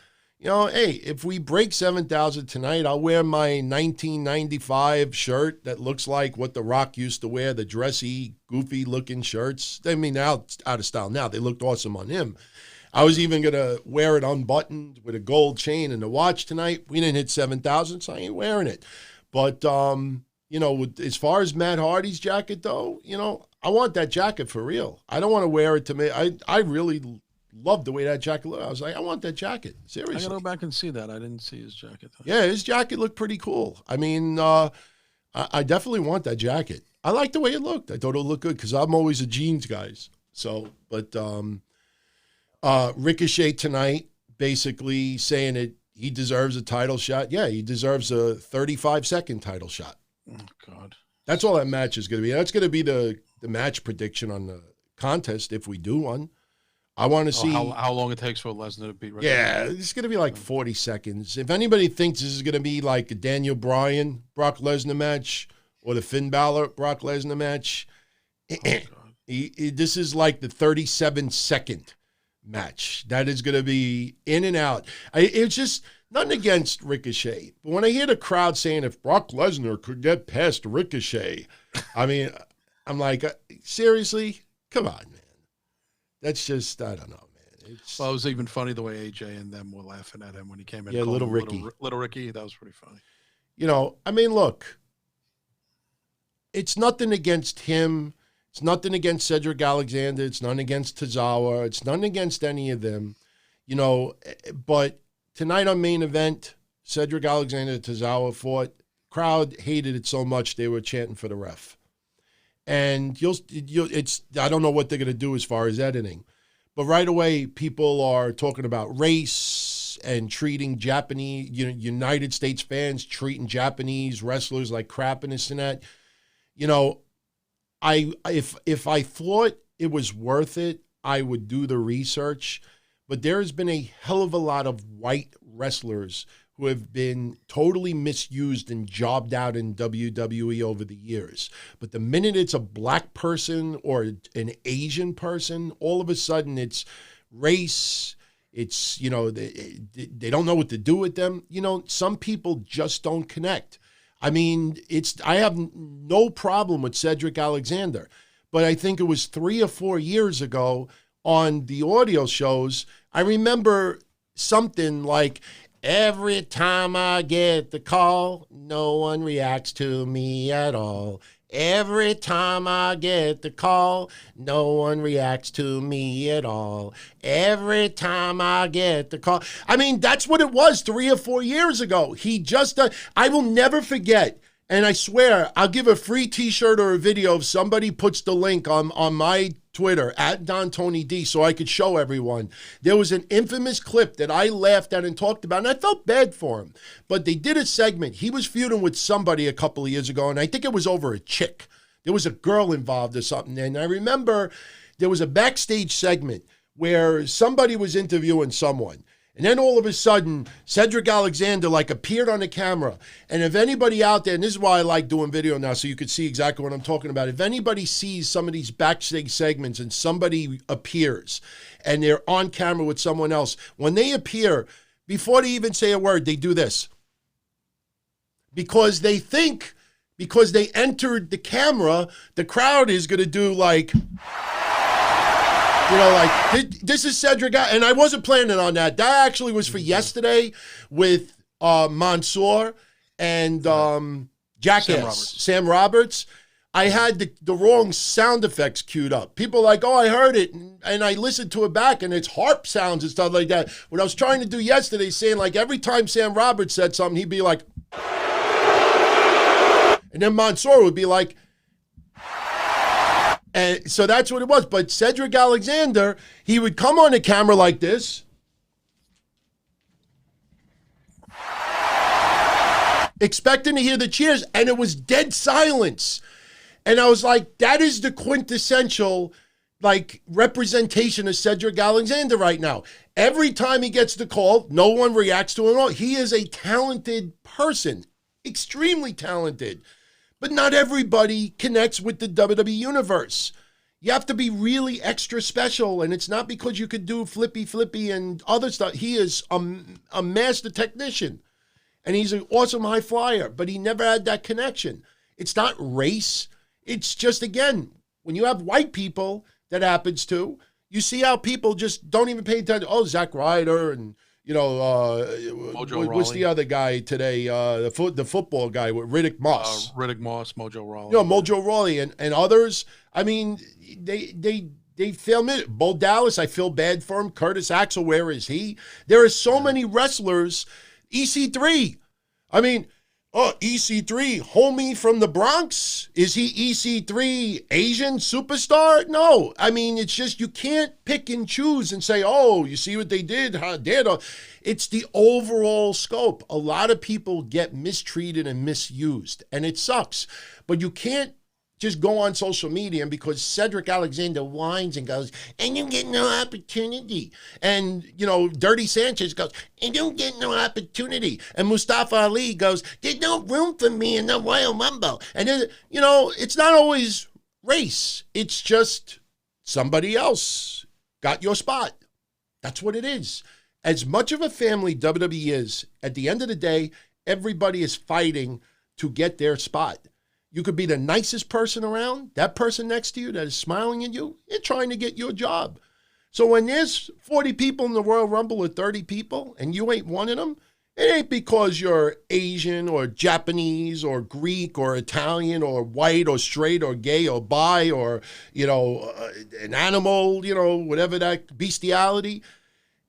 if we break 7,000 tonight, I'll wear my 1995 shirt that looks like what The Rock used to wear, the dressy, goofy-looking shirts. I mean, now it's out of style now. They looked awesome on him. I was even going to wear it unbuttoned with a gold chain and a watch tonight. We didn't hit 7,000, so I ain't wearing it. But, as far as Matt Hardy's jacket, though, I want that jacket for real. I don't want to wear it to me. I really love the way that jacket looked. I was like, I want that jacket. Seriously. I got to go back and see that. I didn't see his jacket. Yeah, his jacket looked pretty cool. I mean, I definitely want that jacket. I like the way it looked. I thought it looked good because I'm always a jeans guy. So, but Ricochet tonight basically saying that he deserves a title shot. Yeah, he deserves a 35-second title shot. Oh, God. That's all that match is going to be. That's going to be the match prediction on the contest if we do one. I want to see how long it takes for Lesnar to beat Ricochet. Yeah, it's going to be like 40 seconds. If anybody thinks this is going to be like a Daniel Bryan, Brock Lesnar match or the Finn Balor, Brock Lesnar match, this is like the 37-second match. That is going to be in and out. It's just nothing against Ricochet. But when I hear the crowd saying if Brock Lesnar could get past Ricochet, I mean, I'm like, seriously? Come on, man. That's just, I don't know, man. Well, it was even funny the way AJ and them were laughing at him when he came in. Yeah, little Ricky. Little Ricky, that was pretty funny. I mean, look, it's nothing against him. It's nothing against Cedric Alexander. It's nothing against Tozawa. It's nothing against any of them, but tonight on main event, Cedric Alexander and Tozawa fought. Crowd hated it so much they were chanting for the ref. And I don't know what they're going to do as far as editing. But right away, people are talking about race and treating Japanese, United States fans treating Japanese wrestlers like crap and this and that. If I thought it was worth it, I would do the research. But there has been a hell of a lot of white wrestlers who have been totally misused and jobbed out in WWE over the years. But the minute it's a black person or an Asian person, all of a sudden it's race. It's, they don't know what to do with them. Some people just don't connect. I mean, I have no problem with Cedric Alexander, but I think it was 3 or 4 years ago on the audio shows, I remember something like, every time I get the call, no one reacts to me at all. Every time I get the call, no one reacts to me at all. Every time I get the call. I mean, that's what it was 3 or 4 years ago. He just, I will never forget. And I swear, I'll give a free t-shirt or a video if somebody puts the link on my Twitter, @DonTonyD, so I could show everyone. There was an infamous clip that I laughed at and talked about, and I felt bad for him. But they did a segment. He was feuding with somebody a couple of years ago, and I think it was over a chick. There was a girl involved or something. And I remember there was a backstage segment where somebody was interviewing someone. And then all of a sudden, Cedric Alexander appeared on the camera. And if anybody out there, and this is why I like doing video now so you can see exactly what I'm talking about. If anybody sees some of these backstage segments and somebody appears and they're on camera with someone else, when they appear, before they even say a word, they do this. Because they think, because they entered the camera, the crowd is going to do this is Cedric, and I wasn't planning on that. That actually was for yesterday with Mansoor and Jackass, Sam Roberts. I had the wrong sound effects queued up. People are like, oh, I heard it, and I listened to it back, and it's harp sounds and stuff like that. What I was trying to do yesterday, saying every time Sam Roberts said something, he'd be like, and then Mansoor would be like, and so that's what it was. But Cedric Alexander, he would come on the camera like this, expecting to hear the cheers, and it was dead silence. And I was like, that is the quintessential representation of Cedric Alexander right now. Every time he gets the call, no one reacts to him at all. He is a talented person, extremely talented. But not everybody connects with the WWE universe. You have to be really extra special, and it's not because you could do flippy and other stuff. He is a master technician, and he's an awesome high flyer, but he never had that connection. It's not race. It's just, again, when you have white people that happens to, you see how people just don't even pay attention. Oh, Zack Ryder and, what's the other guy today? The football guy with Riddick Moss. Riddick Moss, Mojo Rawley. Mojo Rawley and others. I mean, they film it. Bo Dallas, I feel bad for him. Curtis Axel, where is he? There are so many wrestlers. EC3. I mean, EC3, homie from the Bronx? Is he EC3 Asian superstar? No. I mean, it's just you can't pick and choose and say, oh, you see what they did? How did? It's the overall scope. A lot of people get mistreated and misused, and it sucks. But you can't just go on social media and because Cedric Alexander whines and goes, I don't get no opportunity. And, Dirty Sanchez goes, I don't get no opportunity. And Mustafa Ali goes, there's no room for me in the Royal Rumble. And then, it's not always race. It's just somebody else got your spot. That's what it is. As much of a family WWE is, at the end of the day, everybody is fighting to get their spot. You could be the nicest person around. That person next to you that is smiling at you, they're trying to get your job. So when there's 40 people in the Royal Rumble or 30 people and you ain't one of them, it ain't because you're Asian or Japanese or Greek or Italian or white or straight or gay or bi or, an animal, whatever that bestiality.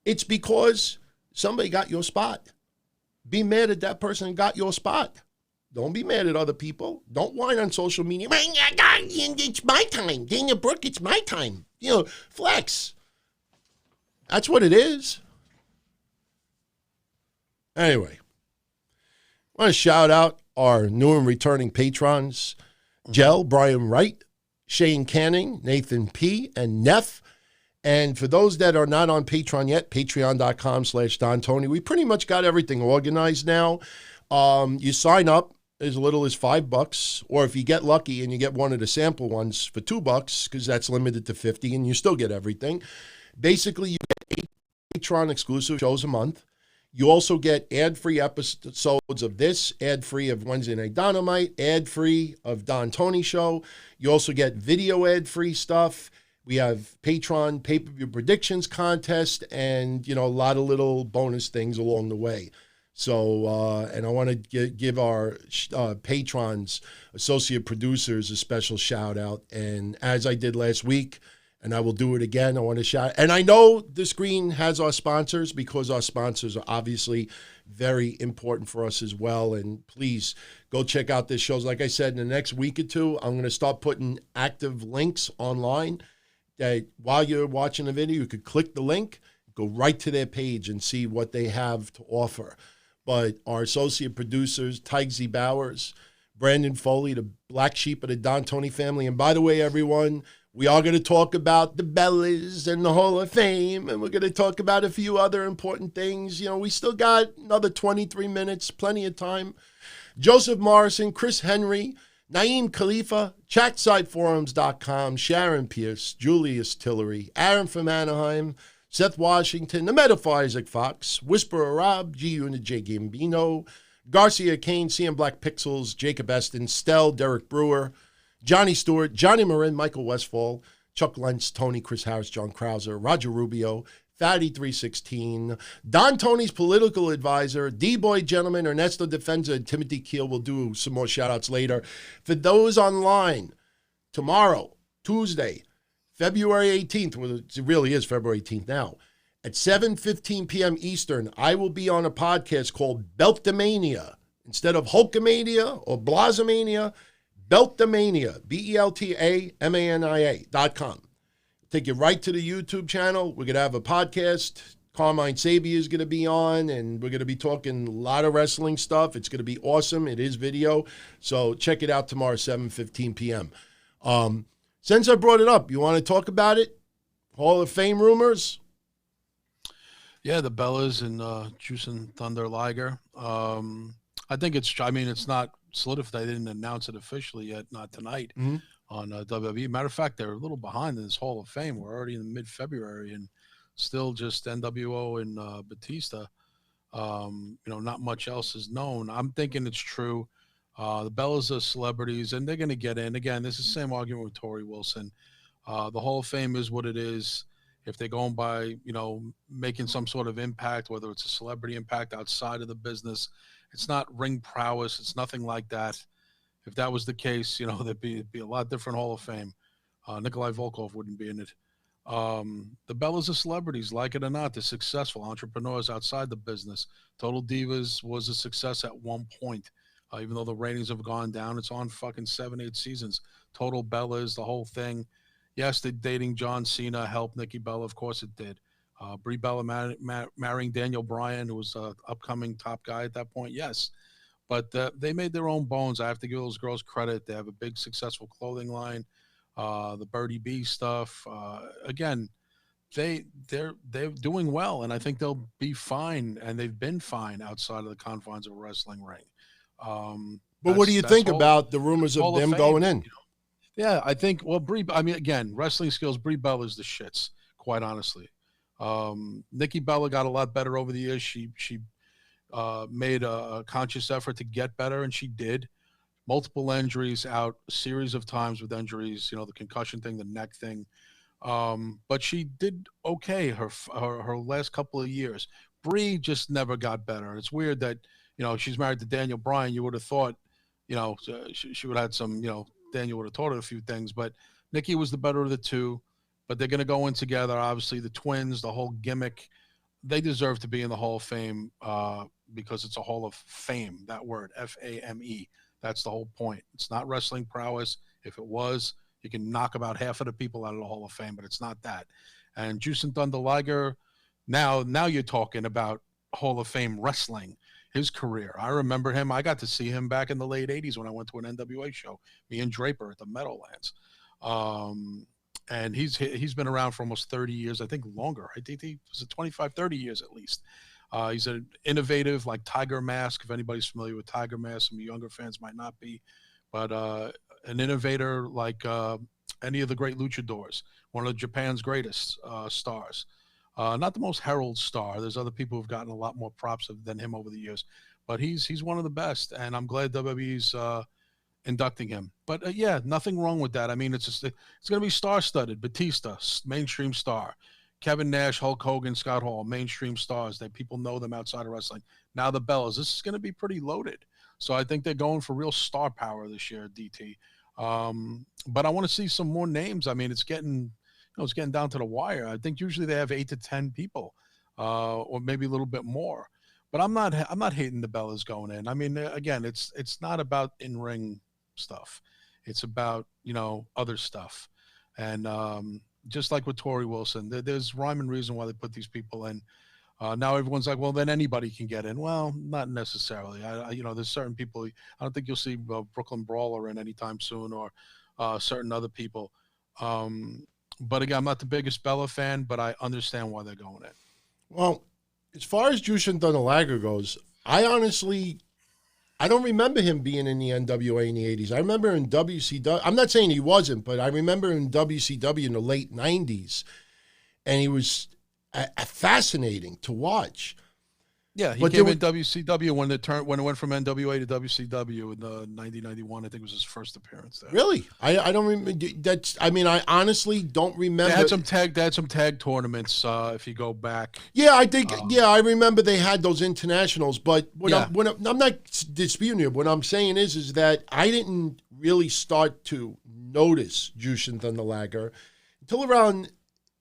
It's because somebody got your spot. Be mad at that person and got your spot. Don't be mad at other people. Don't whine on social media. It's my time. Dana Brooke, it's my time. Flex. That's what it is. Anyway, I want to shout out our new and returning patrons, Jell, Brian Wright, Shane Canning, Nathan P., and Neff. And for those that are not on Patreon yet, patreon.com/Don Tony. We pretty much got everything organized now. You sign up as little as $5, or if you get lucky and you get one of the sample ones for $2, because that's limited to 50, and you still get everything. Basically, you get 8 Patreon exclusive shows a month. You also get ad-free episodes of this, ad-free of Wednesday Night Dynamite, ad-free of Don Tony Show. You also get video ad-free stuff. We have Patreon pay-per-view predictions contest and, a lot of little bonus things along the way. So, and I want to give our patrons, associate producers, a special shout out. And as I did last week, and I will do it again, I want to shout. And I know the screen has our sponsors because our sponsors are obviously very important for us as well. And please go check out this shows. Like I said, in the next week or two, I'm going to start putting active links online that while you're watching the video, you could click the link, go right to their page and see what they have to offer. But our associate producers, Tigzy Bowers, Brandon Foley, the black sheep of the Don Tony family. And by the way, everyone, we are going to talk about the Bellas and the Hall of Fame, and we're going to talk about a few other important things. We still got another 23 minutes, plenty of time. Joseph Morrison, Chris Henry, Naeem Khalifa, ChatSiteForums.com, Sharon Pierce, Julius Tillery, Aaron from Anaheim, Seth Washington, the Metaphor Isaac Fox, Whisperer Rob, G Unit J Gambino, Garcia Kane, CM Black Pixels, Jacob Eston, Stell, Derek Brewer, Johnny Stewart, Johnny Marin, Michael Westfall, Chuck Lentz, Tony, Chris Harris, John Krauser, Roger Rubio, Fatty316, Don Tony's political advisor, D-Boy Gentleman, Ernesto Defensa, and Timothy Keel. We'll do some more shout-outs later. For those online, tomorrow, Tuesday, February 18th, well, it really is February 18th now, at 7:15 p.m. Eastern, I will be on a podcast called Beltamania. Instead of Hulkamania or Blazomania, Beltamania, BELTAMANIA.com. Take you right to the YouTube channel. We're going to have a podcast. Carmine Sabia is going to be on, and we're going to be talking a lot of wrestling stuff. It's going to be awesome. It is video. So check it out tomorrow, 7:15 p.m. Since I brought it up, you want to talk about it? Hall of Fame rumors? Yeah, the Bellas and Juice and Thunder Liger. I think it's not solidified. They didn't announce it officially yet, not tonight on WWE. Matter of fact, they're a little behind in this Hall of Fame. We're already in mid-February and still just NWO and Batista. Not much else is known. I'm thinking it's true. The Bellas are celebrities, and they're going to get in. Again, this is the same argument with Tori Wilson. The Hall of Fame is what it is. if they're going by, making some sort of impact, whether it's a celebrity impact outside of the business, it's not ring prowess. It's nothing like that. If that was the case, there'd be a lot different Hall of Fame. Nikolai Volkov wouldn't be in it. The Bellas are celebrities, like it or not. They're successful entrepreneurs outside the business. Total Divas was a success at one point. Even though the ratings have gone down, it's on fucking 7-8 seasons. Total Bellas, the whole thing. Yes, the dating John Cena helped Nikki Bella. Of course it did. Brie Bella marrying Daniel Bryan, who was an upcoming top guy at that point. Yes. But they made their own bones. I have to give those girls credit. They have a big, successful clothing line. The Birdie B stuff. Again, they're doing well, and I think they'll be fine, and they've been fine outside of the confines of a wrestling ring. But what do you think about the rumors of them going in? Yeah, I think, again, wrestling skills, Brie Bella is the shits, quite honestly. Nikki Bella got a lot better over the years. She made a conscious effort to get better, and she did. Multiple injuries, out a series of times with injuries, the concussion thing, the neck thing. But she did okay her last couple of years. Brie just never got better. It's weird that, she's married to Daniel Bryan. You would have thought, she would have had some, Daniel would have taught her a few things, but Nikki was the better of the two. But they're going to go in together. Obviously, the twins, the whole gimmick, they deserve to be in the Hall of Fame because it's a Hall of Fame, that word, F-A-M-E. That's the whole point. It's not wrestling prowess. If it was, you can knock about half of the people out of the Hall of Fame, but it's not that. And Jushin Thunder Liger, now you're talking about Hall of Fame wrestling, his career. I remember him. I got to see him back in the late 80s when I went to an NWA show, me and Draper at the Meadowlands. And he's been around for almost 30 years, I think longer. I think he was 25, 30 years at least. He's an innovative, like Tiger Mask. If anybody's familiar with Tiger Mask, some younger fans might not be, but an innovator like any of the great luchadors, one of Japan's greatest stars. Not the most heralded star. There's other people who've gotten a lot more props than him over the years, but he's one of the best, and I'm glad WWE's inducting him. But yeah, nothing wrong with that. I mean, it's going to be star-studded. Batista, mainstream star. Kevin Nash, Hulk Hogan, Scott Hall, mainstream stars that people know them outside of wrestling. Now the Bellas, this is going to be pretty loaded. So I think they're going for real star power this year, DT. But I want to see some more names. I mean, it's getting down to the wire. I think usually they have 8 to 10 people, or maybe a little bit more. But I'm not hating the Bellas going in. I mean, again, it's not about in-ring stuff. It's about, other stuff. And just like with Tori Wilson, there's rhyme and reason why they put these people in. Now everyone's like, well, then anybody can get in. Well, not necessarily. There's certain people. I don't think you'll see Brooklyn Brawler in anytime soon, or certain other people. But again, I'm not the biggest Bella fan, but I understand why they're going in. Well, as far as Jushin Thunder Liger goes, I don't remember him being in the NWA in the 80s. I remember in WCW. I'm not saying he wasn't, but I remember in WCW in the late 90s, and he was fascinating to watch. Yeah, he came in WCW when it went from NWA to WCW in 1991. I think was his first appearance there. Really? I don't remember. I honestly don't remember. They had some tag tournaments. If you go back. Yeah, I think. I remember they had those internationals. But I'm not disputing it. What I'm saying is that I didn't really start to notice Jushin Thunder Liger until around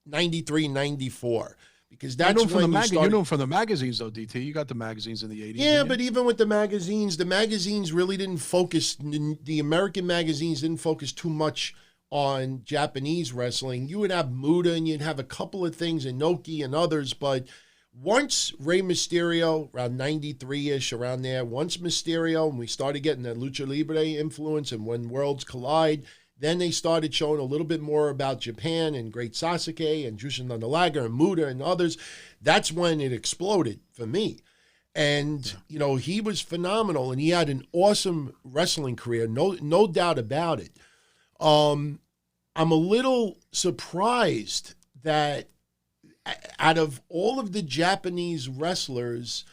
93, 94. Because that's when you know him from the magazines, though, DT. You got the magazines in the 80s. Yeah, but even with the magazines really didn't focus. The American magazines didn't focus too much on Japanese wrestling. You would have Muda, and you'd have a couple of things, Inoki and others. But once Rey Mysterio, around 93-ish, around there, once Mysterio, and we started getting that Lucha Libre influence, and when Worlds Collide, then they started showing a little bit more about Japan and Great Sasuke and Jushin Thunder Liger and Muda and others. That's when it exploded for me. And, he was phenomenal, and he had an awesome wrestling career, no doubt about it. I'm a little surprised that out of all of the Japanese wrestlers,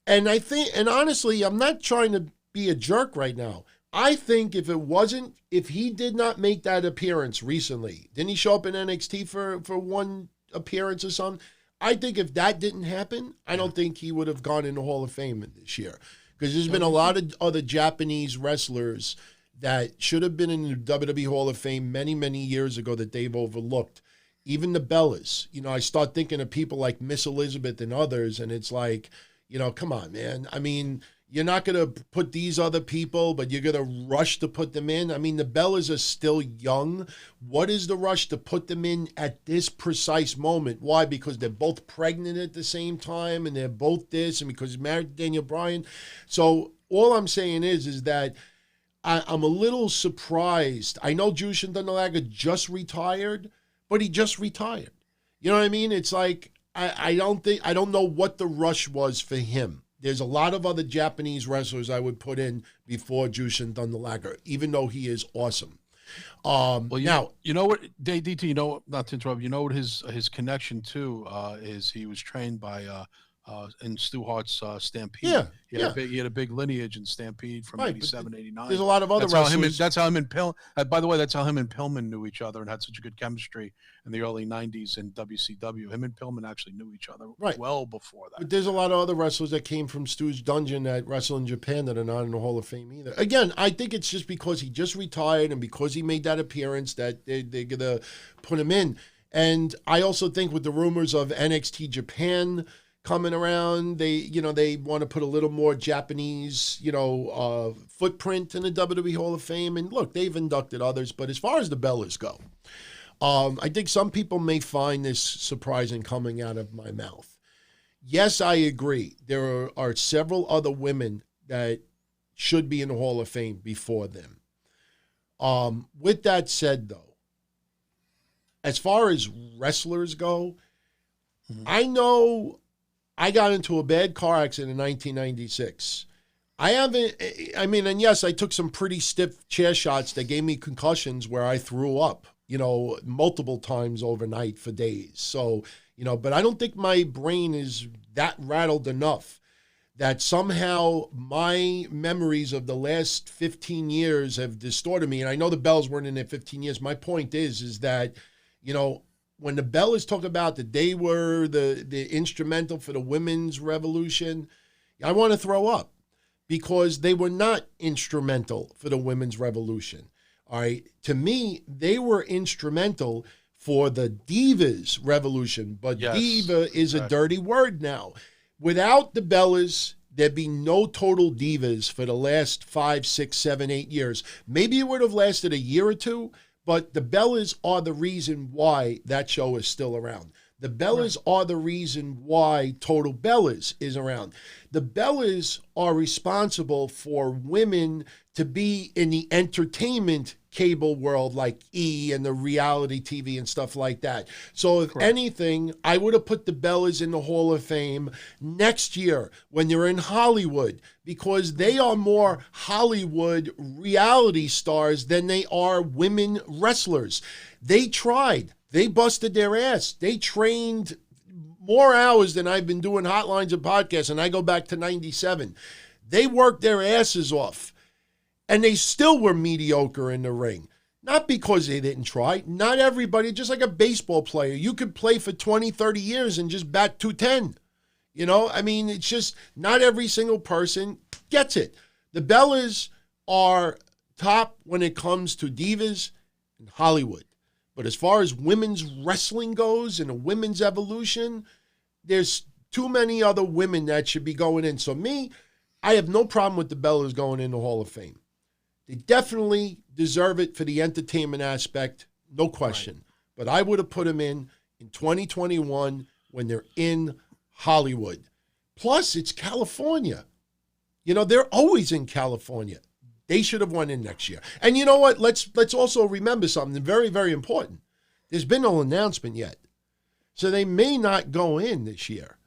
and honestly, I'm not trying to be a jerk right now. I think if he did not make that appearance recently, didn't he show up in NXT for one appearance or something. I think if that didn't happen, I don't think he would have gone in the Hall of Fame this year. Because there's been a lot of other Japanese wrestlers that should have been in the WWE Hall of Fame many, many years ago that they've overlooked. Even the Bellas. You know, I start thinking of people like Miss Elizabeth and others, and it's like, you know, come on, man. I mean, you're not going to put these other people, but you're going to rush to put them in. I mean, the Bellas are still young. What is the rush to put them in at this precise moment? Why? Because they're both pregnant at the same time, and they're both this, and because he's married to Daniel Bryan. So all I'm saying is that I'm a little surprised. I know Jushin Thunder Liger just retired, but he just retired. You know what I mean? It's like, I don't know what the rush was for him. There's a lot of other Japanese wrestlers I would put in before Jushin Thunder Liger, even though he is awesome. Well, you know what, DT, you know, not to interrupt, you know what his connection to is he was trained by in Stu Hart's Stampede. Yeah, he had a big lineage in Stampede from 87, 89. There's a lot of other wrestlers. That's how him and Pillman, by the way, that's how him and Pillman knew each other and had such a good chemistry in the early 90s in WCW. Him and Pillman actually knew each other well before that. But there's a lot of other wrestlers that came from Stu's Dungeon that wrestle in Japan that are not in the Hall of Fame either. Again, I think it's just because he just retired and because he made that appearance that they're going to put him in. And I also think with the rumors of NXT Japan coming around, they want to put a little more Japanese, footprint in the WWE Hall of Fame. And look, they've inducted others, but as far as the Bellas go, I think some people may find this surprising coming out of my mouth. Yes, I agree. There are several other women that should be in the Hall of Fame before them. With that said, though, as far as wrestlers go, I know I got into a bad car accident in 1996. And yes, I took some pretty stiff chair shots that gave me concussions where I threw up, multiple times overnight for days. So, but I don't think my brain is that rattled enough that somehow my memories of the last 15 years have distorted me. And I know the Bells weren't in there 15 years. My point is that, when the Bellas talk about that they were the instrumental for the women's revolution, I want to throw up because they were not instrumental for the women's revolution. All right. To me, they were instrumental for the Divas revolution, but yes, diva is a dirty word now. Without the Bellas, there'd be no total Divas for the last 5, 6, 7, 8 years. Maybe it would have lasted a year or two, but the Bellas are the reason why that show is still around. The Bellas are the reason why Total Bellas is around. The Bellas are responsible for women to be in the entertainment cable world like E! And the reality TV and stuff like that. So if anything, I would have put the Bellas in the Hall of Fame next year when they're in Hollywood because they are more Hollywood reality stars than they are women wrestlers. They tried. They busted their ass. They trained more hours than I've been doing hotlines and podcasts, and I go back to 97. They worked their asses off, and they still were mediocre in the ring. Not because they didn't try. Not everybody, just like a baseball player. You could play for 20, 30 years and just bat 210. It's just not every single person gets it. The Bellas are top when it comes to divas in Hollywood. But as far as women's wrestling goes and a women's evolution, there's too many other women that should be going in. So I have no problem with the Bellas going in the Hall of Fame. They definitely deserve it for the entertainment aspect, no question. Right. But I would have put them in 2021 when they're in Hollywood. Plus, it's California. They're always in California. They should have won in next year. And you know what? Let's also remember something very, very important. There's been no announcement yet. So they may not go in this year.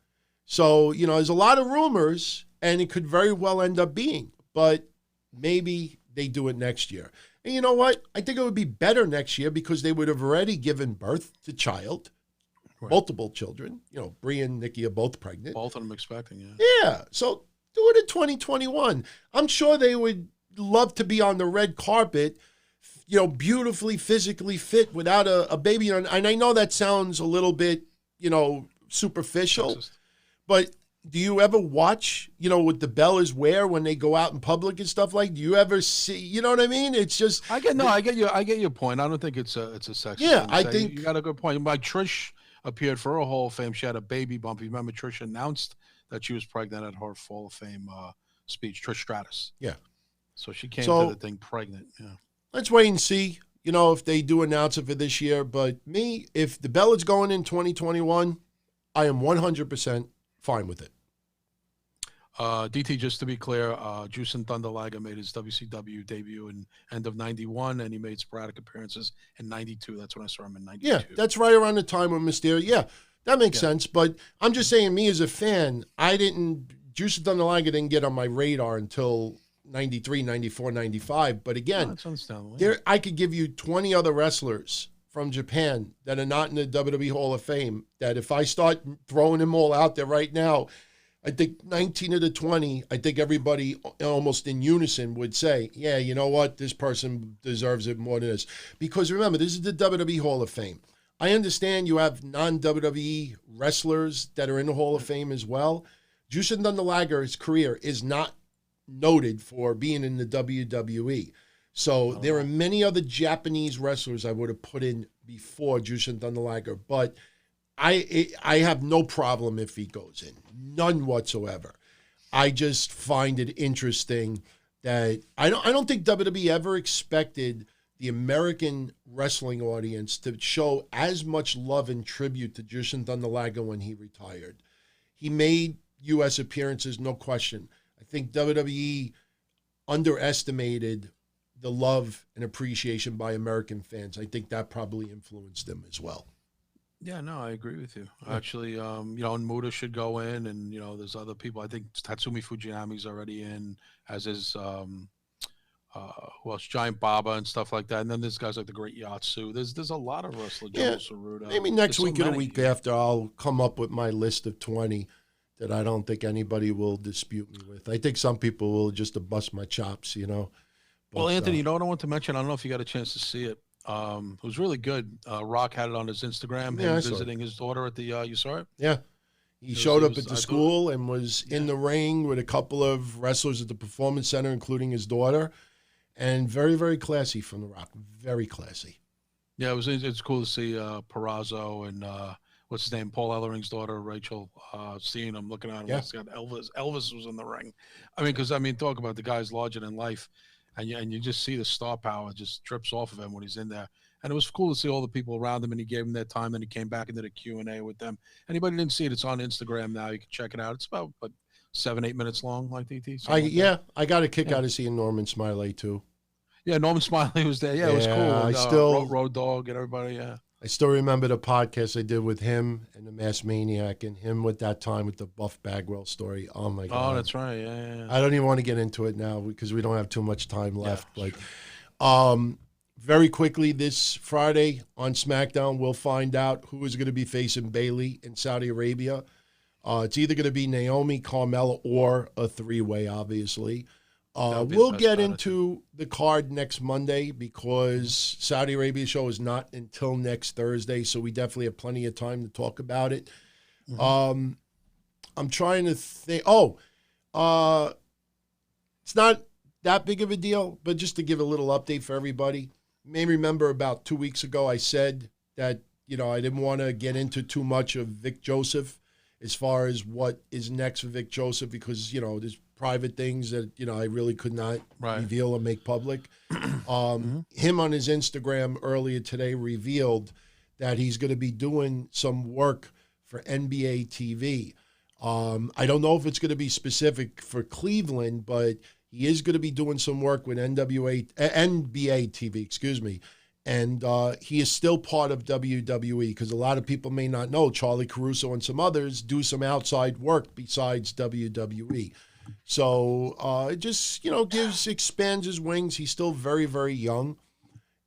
So, there's a lot of rumors, and it could very well end up being. But maybe they do it next year. And you know what? I think it would be better next year because they would have already given birth to child, multiple children. Brie and Nikki are both pregnant. Both of them expecting, yeah. Yeah. So do it in 2021. I'm sure they would love to be on the red carpet, beautifully physically fit without a baby on. And I know that sounds a little bit, superficial. Sexist. But do you ever watch, what the Bellas wear when they go out in public and stuff like? Do you ever see? You know what I mean? It's just I get your point. I don't think it's a sexist. Yeah, thing to I say. think you got a good point. Like Trish appeared for her Hall of Fame. She had a baby bump. You remember Trish announced that she was pregnant at her Hall of Fame speech. Trish Stratus. Yeah. So she came So- to the thing pregnant. Yeah. let's wait and see. If they do announce it for this year. But me, if the Bella's going in 2021, I am 100% fine with it. DT, just to be clear, Juicing Thunder Liger made his WCW debut in end of 91, and he made sporadic appearances in 92. That's when I saw him in 92. Yeah, that's right around the time when Mysterio. Yeah, that makes sense. But I'm just saying, me as a fan, Juice of Thunder Liger didn't get on my radar until 93, 94, 95. But again, that's understandable. I could give you 20 other wrestlers from Japan that are not in the WWE Hall of Fame that if I start throwing them all out there right now, I think 19 of the 20, I think everybody almost in unison would say, yeah, you know what? This person deserves it more than this. Because remember, this is the WWE Hall of Fame. I understand you have non-WWE wrestlers that are in the Hall of Fame as well. Jushin Thunder Liger's career is not noted for being in the WWE. So there are many other Japanese wrestlers I would have put in before Jushin Thunder Liger, but I have no problem if he goes in. None whatsoever. I just find it interesting that I don't think WWE ever expected the American wrestling audience to show as much love and tribute to Jushin Thunder Liger when he retired. He made U.S. appearances, no question. I think WWE underestimated the love and appreciation by American fans. I think that probably influenced them as well. Yeah, no, I agree with you. Actually, and Muda should go in, and there's other people. I think Tatsumi Fujinami's already in, as is who else? Giant Baba and stuff like that. And then there's guys like the Great Yatsu. There's a lot of wrestlers. Yeah, maybe next week or the week after, I'll come up with my list of 20 that I don't think anybody will dispute me with. I think some people will just bust my chops, But, well, Anthony, you know what I want to mention? I don't know if you got a chance to see it. It was really good. Rock had it on his Instagram. Yeah, him visiting his daughter at the. You saw it? Yeah, he showed up at the school and was in the ring with a couple of wrestlers at the Performance Center, including his daughter, and very, very classy from the Rock. Very classy. Yeah, it's cool to see Perazzo and what's his name, Paul Ellering's daughter, Rachel. Seeing him, looking at him. Yeah. He's got Elvis. Elvis was in the ring. Because talk about the guy's larger than life. And you just see the star power just drips off of him when he's in there. And it was cool to see all the people around him, and he gave them their time. Then he came back into the Q&A with them. Anybody didn't see it, it's on Instagram now. You can check it out. It's about 7-8 minutes long, like DT. I got a kick out of seeing Norman Smiley too. Yeah, Norman Smiley was there. Yeah, it was cool. And, Road Dogg and everybody. Yeah. I still remember the podcast I did with him and the Mass Maniac, and him with that time with the Buff Bagwell story. Oh my God! Oh, that's right. Yeah. I don't even want to get into it now because we don't have too much time left. But very quickly this Friday on SmackDown, we'll find out who is going to be facing Bayley in Saudi Arabia. It's either going to be Naomi, Carmella, or a three-way, obviously. We'll get into the card next Monday because Saudi Arabia show is not until next Thursday, so we definitely have plenty of time to talk about it. Mm-hmm. I'm trying to think. It's not that big of a deal, but just to give a little update for everybody. You may remember about 2 weeks ago I said that, I didn't want to get into too much of Vic Joseph as far as what is next for Vic Joseph because, there's private things that, I really could not reveal or make public. Him on his Instagram earlier today revealed that he's going to be doing some work for NBA TV. I don't know if it's going to be specific for Cleveland, but he is going to be doing some work with NBA TV, And he is still part of WWE because a lot of people may not know Charlie Caruso and some others do some outside work besides WWE. So it just, expands his wings. He's still very, very young.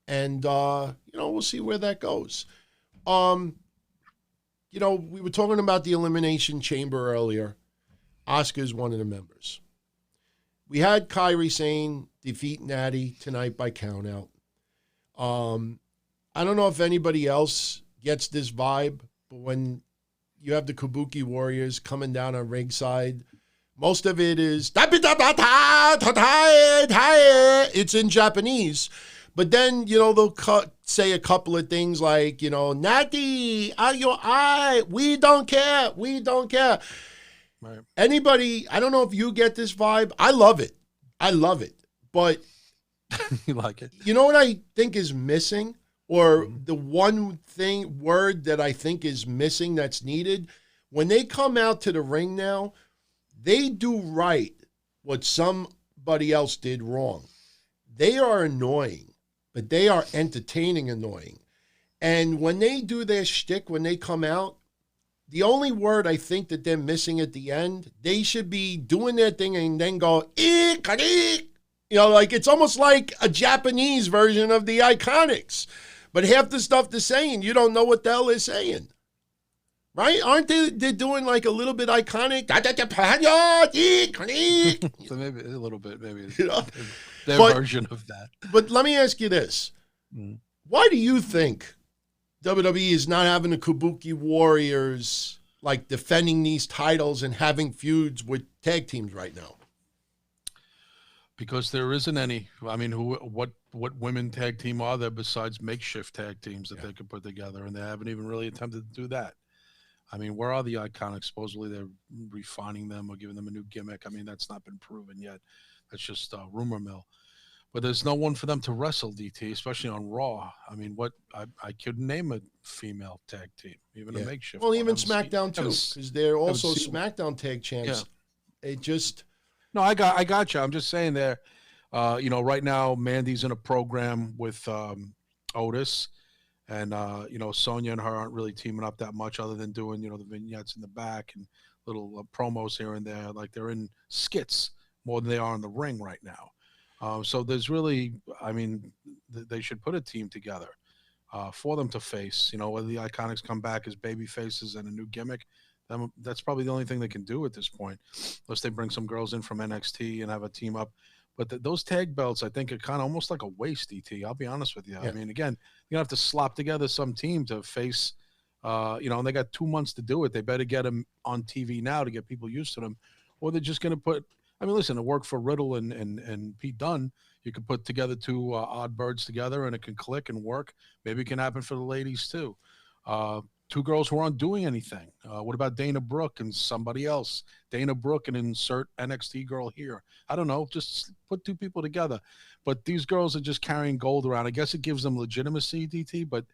And, we'll see where that goes. We were talking about the Elimination Chamber earlier. Asuka's one of the members. We had Kairi Sane defeat Natty tonight by countout. I don't know if anybody else gets this vibe, but when you have the Kabuki Warriors coming down on ringside. Most of it is, it's in Japanese. But then, they'll say a couple of things like, Nati, we don't care. Right. Anybody, I don't know if you get this vibe. I love it. But you like it? You know what I think is missing? Or the one word that I think is missing that's needed? When they come out to the ring now, they do right what somebody else did wrong. They are annoying, but they are entertaining annoying. And when they do their shtick, when they come out, the only word I think that they're missing at the end, they should be doing their thing and then go, it's almost like a Japanese version of the Iconics. But half the stuff they're saying, you don't know what the hell they're saying. Right? Aren't they're doing like a little bit iconic? So maybe a little bit, maybe their version of that. But let me ask you this. Why do you think WWE is not having the Kabuki Warriors like defending these titles and having feuds with tag teams right now? Because there isn't any. I mean, what women tag team are there besides makeshift tag teams that they could put together, and they haven't even really attempted to do that. I mean, where are the Iconics? Supposedly they're refining them or giving them a new gimmick. I mean, that's not been proven yet. That's just rumor mill. But there's no one for them to wrestle, DT, especially on Raw. I mean, I couldn't name a female tag team, even a makeshift. Well, even SmackDown too, because they're also SmackDown tag champs. Yeah. It just. No, I got you. I'm just saying there. Right now Mandy's in a program with Otis, and Sonya and her aren't really teaming up that much, other than doing the vignettes in the back and little promos here and there. Like they're in skits more than they are in the ring right now. So there's really, I mean, they should put a team together for them to face. Whether the Iconics come back as baby faces and a new gimmick. That's probably the only thing they can do at this point, unless they bring some girls in from NXT and have a team up. But those tag belts, I think, are kind of almost like a waste, DT. I'll be honest with you. Yeah. I mean, again, you're going to have to slop together some team to face, and they got 2 months to do it. They better get them on TV now to get people used to them. Or they're just going to put, I mean, listen, it worked for Riddle and Pete Dunne. You could put together two odd birds together and it can click and work. Maybe it can happen for the ladies too. Two girls who aren't doing anything. What about Dana Brooke and somebody else? Dana Brooke and insert NXT girl here. I don't know. Just put two people together. But these girls are just carrying gold around. I guess it gives them legitimacy, DT. But,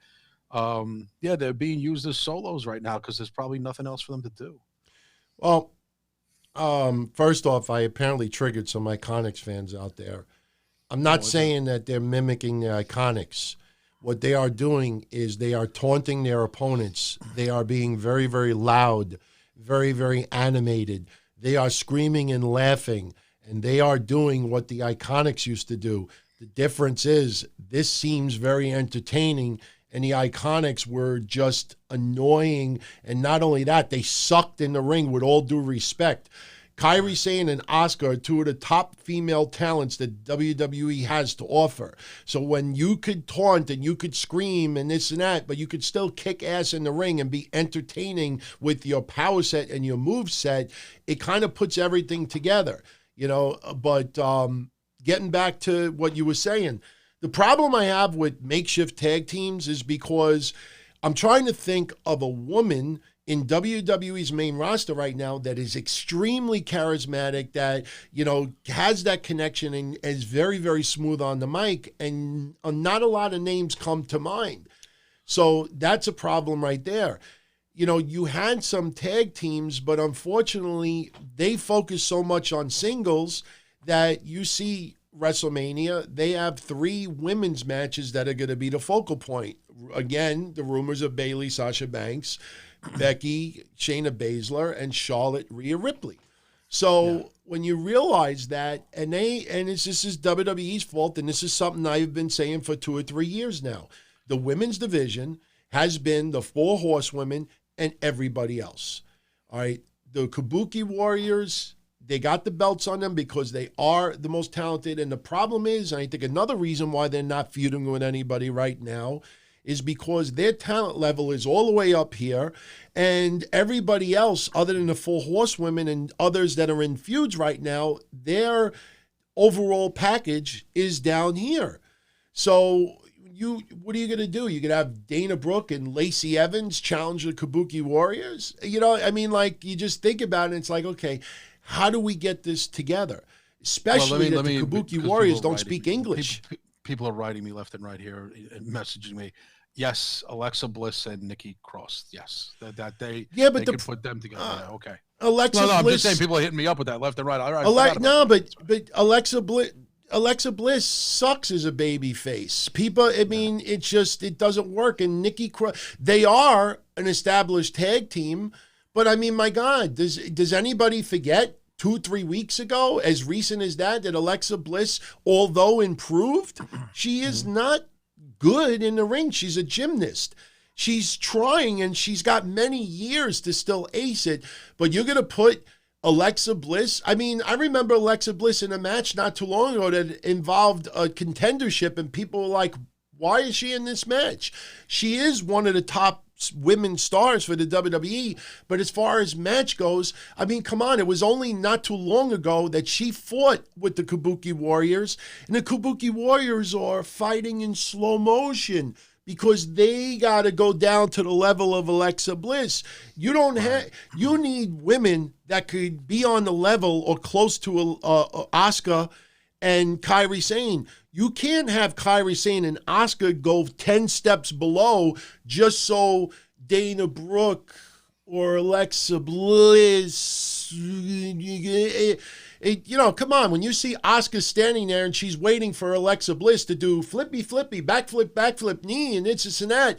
they're being used as solos right now because there's probably nothing else for them to do. Well, first off, I apparently triggered some Iconics fans out there. I'm not saying that they're mimicking the Iconics. What they are doing is they are taunting their opponents. They are being very, very loud, very, very animated. They are screaming and laughing, and they are doing what the Iconics used to do. The difference is this seems very entertaining, and the Iconics were just annoying. And not only that, they sucked in the ring with all due respect. Kairi Sane and Asuka are two of the top female talents that WWE has to offer. So when you could taunt and you could scream and this and that, but you could still kick ass in the ring and be entertaining with your power set and your move set, it kind of puts everything together, But getting back to what you were saying, the problem I have with makeshift tag teams is because I'm trying to think of a woman in WWE's main roster right now that is extremely charismatic, that, has that connection and is very, very smooth on the mic, and not a lot of names come to mind. So that's a problem right there. You had some tag teams, but unfortunately they focus so much on singles that you see WrestleMania, they have 3 women's matches that are going to be the focal point. Again, the rumors of Bayley, Sasha Banks, Becky, Shayna Baszler, and Charlotte, Rhea Ripley. So when you realize that, and this is WWE's fault, and this is something I've been saying for 2 or 3 years now, the women's division has been the 4 horsewomen and everybody else. All right, the Kabuki Warriors, they got the belts on them because they are the most talented. And the problem is, and I think another reason why they're not feuding with anybody right now, is because their talent level is all the way up here, and everybody else, other than the Four Horsewomen and others that are in feuds right now, their overall package is down here. So what are you going to do? You're going to have Dana Brooke and Lacey Evans challenge the Kabuki Warriors? You know, I mean, like, you just think about it, and it's like, okay, how do we get this together? Especially that the Kabuki Warriors don't speak English. People are writing me left and right here and messaging me. Yes, Alexa Bliss and Nikki Cross. Yes, that they can put them together. Yeah, okay. Alexa Bliss. I'm just saying people are hitting me up with that left and right. All right. But Alexa Bliss sucks as a baby face. People, I mean, it doesn't work. And Nikki Cross, they are an established tag team, but I mean, my God, does anybody forget 2-3 weeks ago, as recent as that Alexa Bliss, although improved, she is not good in the ring. She's a gymnast. She's trying, and she's got many years to still ace it, but you're going to put Alexa Bliss. I mean, I remember Alexa Bliss in a match not too long ago that involved a contendership, and people were like, why is she in this match? She is one of the top women stars for the WWE, but as far as match goes, I mean, come on, it was only not too long ago that she fought with the Kabuki Warriors, and the Kabuki Warriors are fighting in slow motion because they got to go down to the level of Alexa Bliss. You need women that could be on the level or close to Asuka and Kairi Sane. You can't have Kairi Sane and Asuka go 10 steps below just so Dana Brooke or Alexa Bliss, come on. When you see Asuka standing there and she's waiting for Alexa Bliss to do flippy, backflip, knee, and this and that,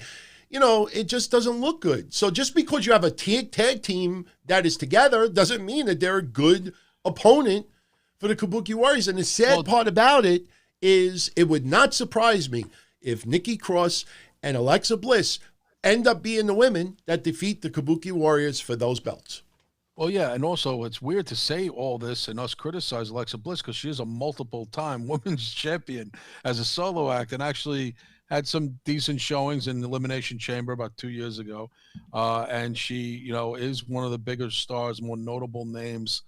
it just doesn't look good. So just because you have a tag team that is together doesn't mean that they're a good opponent for the Kabuki Warriors. And the sad part about it is it would not surprise me if Nikki Cross and Alexa Bliss end up being the women that defeat the Kabuki Warriors for those belts. Well, yeah, and also it's weird to say all this and us criticize Alexa Bliss because she is a multiple-time women's champion as a solo act and actually had some decent showings in the Elimination Chamber about 2 years ago. And she, is one of the bigger stars, more notable names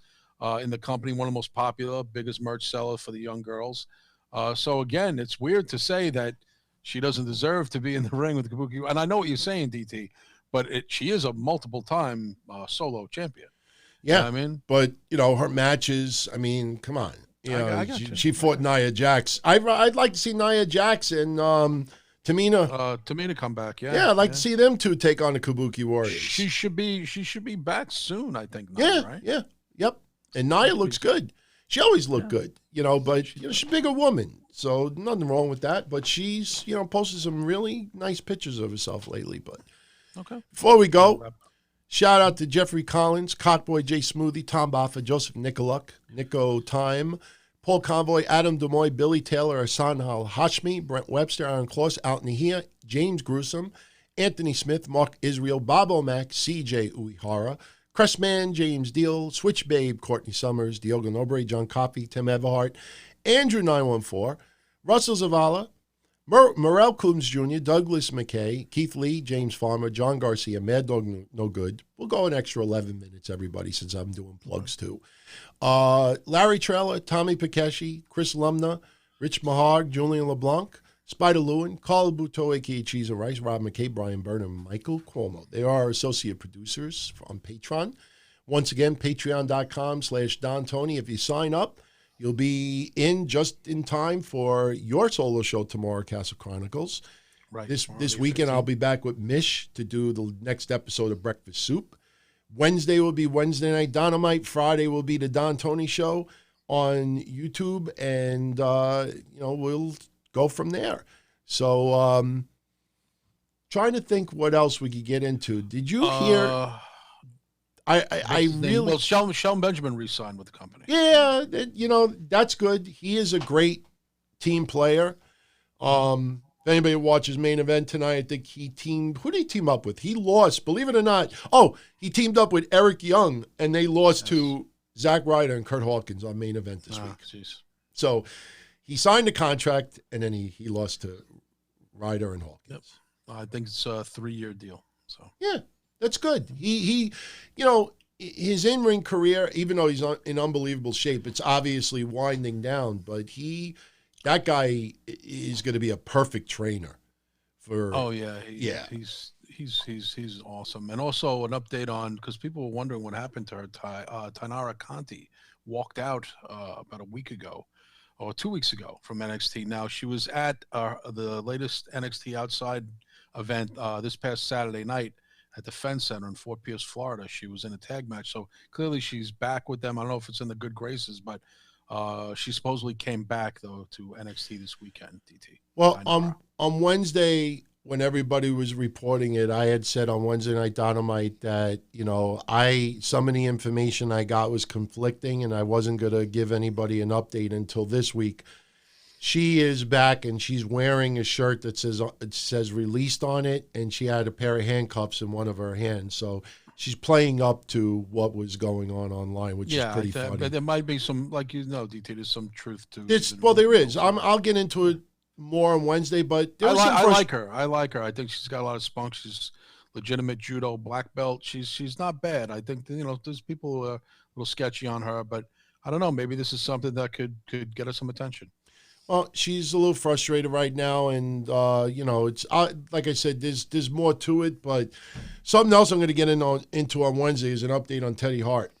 in the company, one of the most popular, biggest merch seller for the young girls. So again, it's weird to say that she doesn't deserve to be in the ring with the Kabuki. And I know what you're saying, DT, but she is a multiple-time solo champion. Yeah, you know what I mean, but her matches. I mean, come on. She fought Nia Jax. I'd like to see Nia Jax and Tamina. Tamina come back. Yeah, I'd like to see them two take on the Kabuki Warriors. She should be back soon. I think. Nia, right? Yep. And Nia looks good. She always looked good, but she's a bigger woman, so nothing wrong with that. But she's, posted some really nice pictures of herself lately. But okay, before we go, shout out to Jeffrey Collins, Cockboy J Smoothie, Tom Baffa, Joseph Nicoluk, Nico Time, Paul Convoy, Adam Demoy, Billy Taylor, Hassan Al-Hashmi, Brent Webster, Aaron Kloss, Out Nahia, James Gruesome, Anthony Smith, Mark Israel, Bob O'Mac, CJ Uehara, Cressman, James Deal, Switch Babe, Courtney Summers, Diogo Nobre, John Coffey, Tim Everhart, Andrew 914, Russell Zavala, Morel Coombs Jr., Douglas McKay, Keith Lee, James Farmer, John Garcia, Mad Dog No Good. We'll go an extra 11 minutes, everybody, since I'm doing plugs too. Larry Trailer, Tommy Pekeshi, Chris Lumna, Rich Mahar, Julian LeBlanc, Spider Lewin, Carl Buto, a.k.a. Cheese and Rice, Rob McKay, Brian Burnham, and Michael Cuomo. They are our associate producers on Patreon. Once again, patreon.com/Don Tony. If you sign up, you'll be in just in time for your solo show tomorrow, Castle Chronicles. Right. This weekend, I'll be back with Mish to do the next episode of Breakfast Soup. Wednesday will be Wednesday Night Dynamite. Friday will be the Don Tony Show on YouTube, and we'll go from there. So, trying to think what else we could get into. Did you hear? I really. Well, Shelton Benjamin re-signed with the company. Yeah, that's good. He is a great team player. If anybody watches Main Event tonight, I think who did he team up with? He lost, believe it or not. Oh, he teamed up with Eric Young, and they lost to Zack Ryder and Kurt Hawkins on Main Event this week. Geez. So he signed a contract, and then he lost to Ryder and Hawkins. Yep. I think it's a 3-year deal. So Yeah, that's good. He you know, his in-ring career, even though he's in unbelievable shape, it's obviously winding down, but that guy is going to be a perfect trainer for. oh yeah, Yeah. he's awesome. And also an update on, because people were wondering what happened to her. Tainara Conti walked out about a week ago or 2 weeks ago from NXT. Now she was at the latest NXT Outside event this past Saturday night at the Fence Center in Fort Pierce, Florida. She was in a tag match, so clearly she's back with them. I don't know if it's in the good graces, but she supposedly came back though to NXT this weekend. DT. Well, on Wednesday, when everybody was reporting it, I had said on Wednesday Night Dynamite that, some of the information I got was conflicting and I wasn't going to give anybody an update until this week. She is back and she's wearing a shirt that says released on it, and she had a pair of handcuffs in one of her hands. So she's playing up to what was going on online, which is pretty funny. But there might be some, like DT, there's some truth to it. There is. I'll get into it more on Wednesday, but I like her. I think she's got a lot of spunk. She's legitimate judo black belt. She's not bad. I think there's people who are a little sketchy on her, but I don't know. Maybe this is something that could get her some attention. Well, she's a little frustrated right now, and it's like I said, there's more to it. But something else I'm going to get into on Wednesday is an update on Teddy Hart.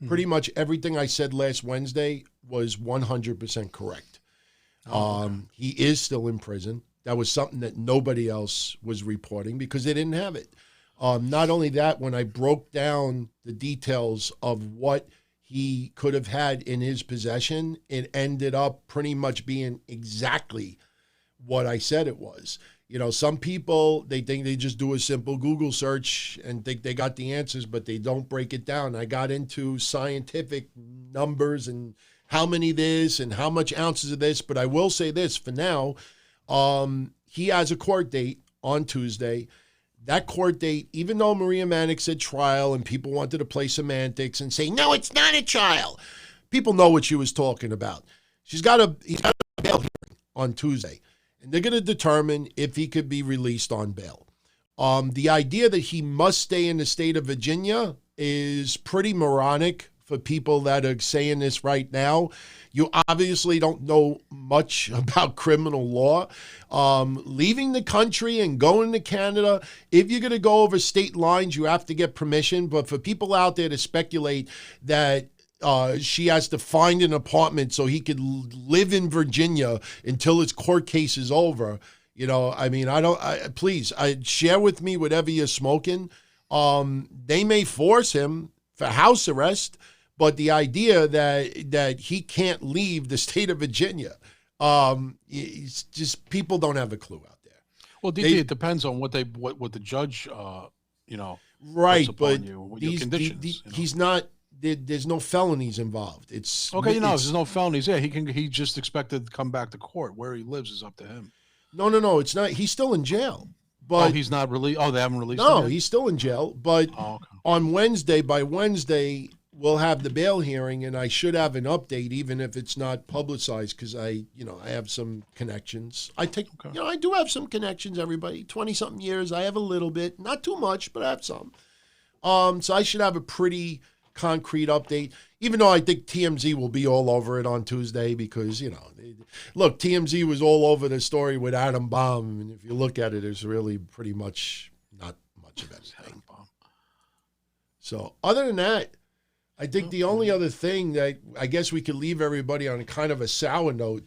Pretty much everything I said last Wednesday was 100% correct. He is still in prison. That was something that nobody else was reporting because they didn't have it. Not only that, when I broke down the details of what he could have had in his possession, it ended up pretty much being exactly what I said it was. Some people, they think they just do a simple Google search and think they got the answers, but they don't break it down. I got into scientific numbers and how many this and how much ounces of this, but I will say this for now. He has a court date on Tuesday. That court date, even though Maria Manick said trial and people wanted to play semantics and say, no, it's not a trial, people know what she was talking about. He's got a bail hearing on Tuesday, and they're going to determine if he could be released on bail. The idea that he must stay in the state of Virginia is pretty moronic for people that are saying this right now. You obviously don't know much about criminal law. Leaving the country and going to Canada, if you're going to go over state lines, you have to get permission. But for people out there to speculate that she has to find an apartment so he could live in Virginia until his court case is over, please share with me whatever you're smoking. They may force him for house arrest, but the idea that he can't leave the state of Virginia, it's just people don't have a clue out there. Well, DT, it depends on what the judge, right? But conditions. He's not. There's no felonies involved. It's okay. There's no felonies. Yeah, he just expected to come back to court. Where he lives is up to him. No. It's not. He's still in jail. But he's not released. Oh, they haven't released him. No, he's still in jail. But on Wednesday, by Wednesday, we'll have the bail hearing, and I should have an update, even if it's not publicized, because I have some connections. I do have some connections. Everybody, 20-something years, I have a little bit, not too much, but I have some. So I should have a pretty concrete update, even though I think TMZ will be all over it on Tuesday because, look, TMZ was all over the story with Adam Bomb, and if you look at it, it's really pretty much not much of anything. So other than that, I think the only other thing that I guess we could leave everybody on kind of a sour note,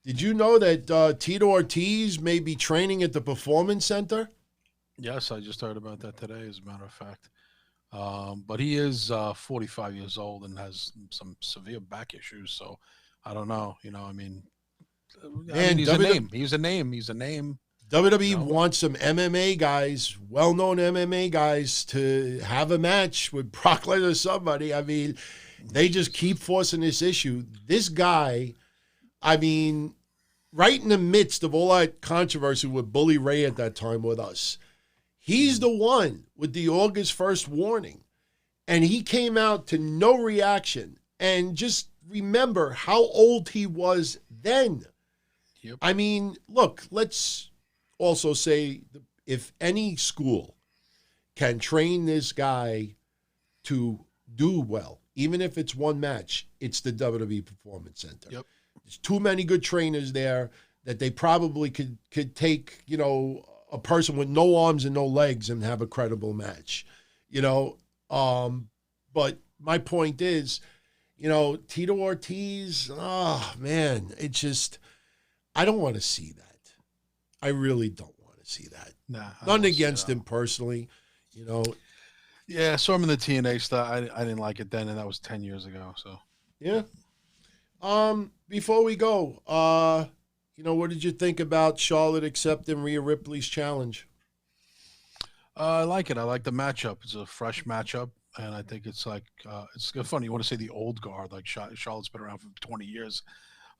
did you know that Tito Ortiz may be training at the Performance Center? Yes, I just heard about that today, as a matter of fact. But he is 45 years old and has some severe back issues, so I don't know. He's a name. WWE wants some MMA guys, well-known MMA guys, to have a match with Brock Lesnar or somebody. They just keep forcing this issue. This guy, right in the midst of all that controversy with Bully Ray at that time with us, he's the one with the August 1st warning. And he came out to no reaction. And just remember how old he was then. Yep. Look, let's also say if any school can train this guy to do well, even if it's one match, it's the WWE Performance Center. Yep. There's too many good trainers there that they probably could take, a person with no arms and no legs and have a credible match, But my point is, Tito Ortiz, oh, man, it's just, I don't want to see that. I really don't want to see that. Nah, Nothing against him personally, Yeah, I saw him in the TNA stuff. I didn't like it then, and that was 10 years ago. So Yeah. Before we go, what did you think about Charlotte accepting Rhea Ripley's challenge? I like it. I like the matchup. It's a fresh matchup, and I think it's like it's funny. You want to say the old guard, like Charlotte's been around for 20 years,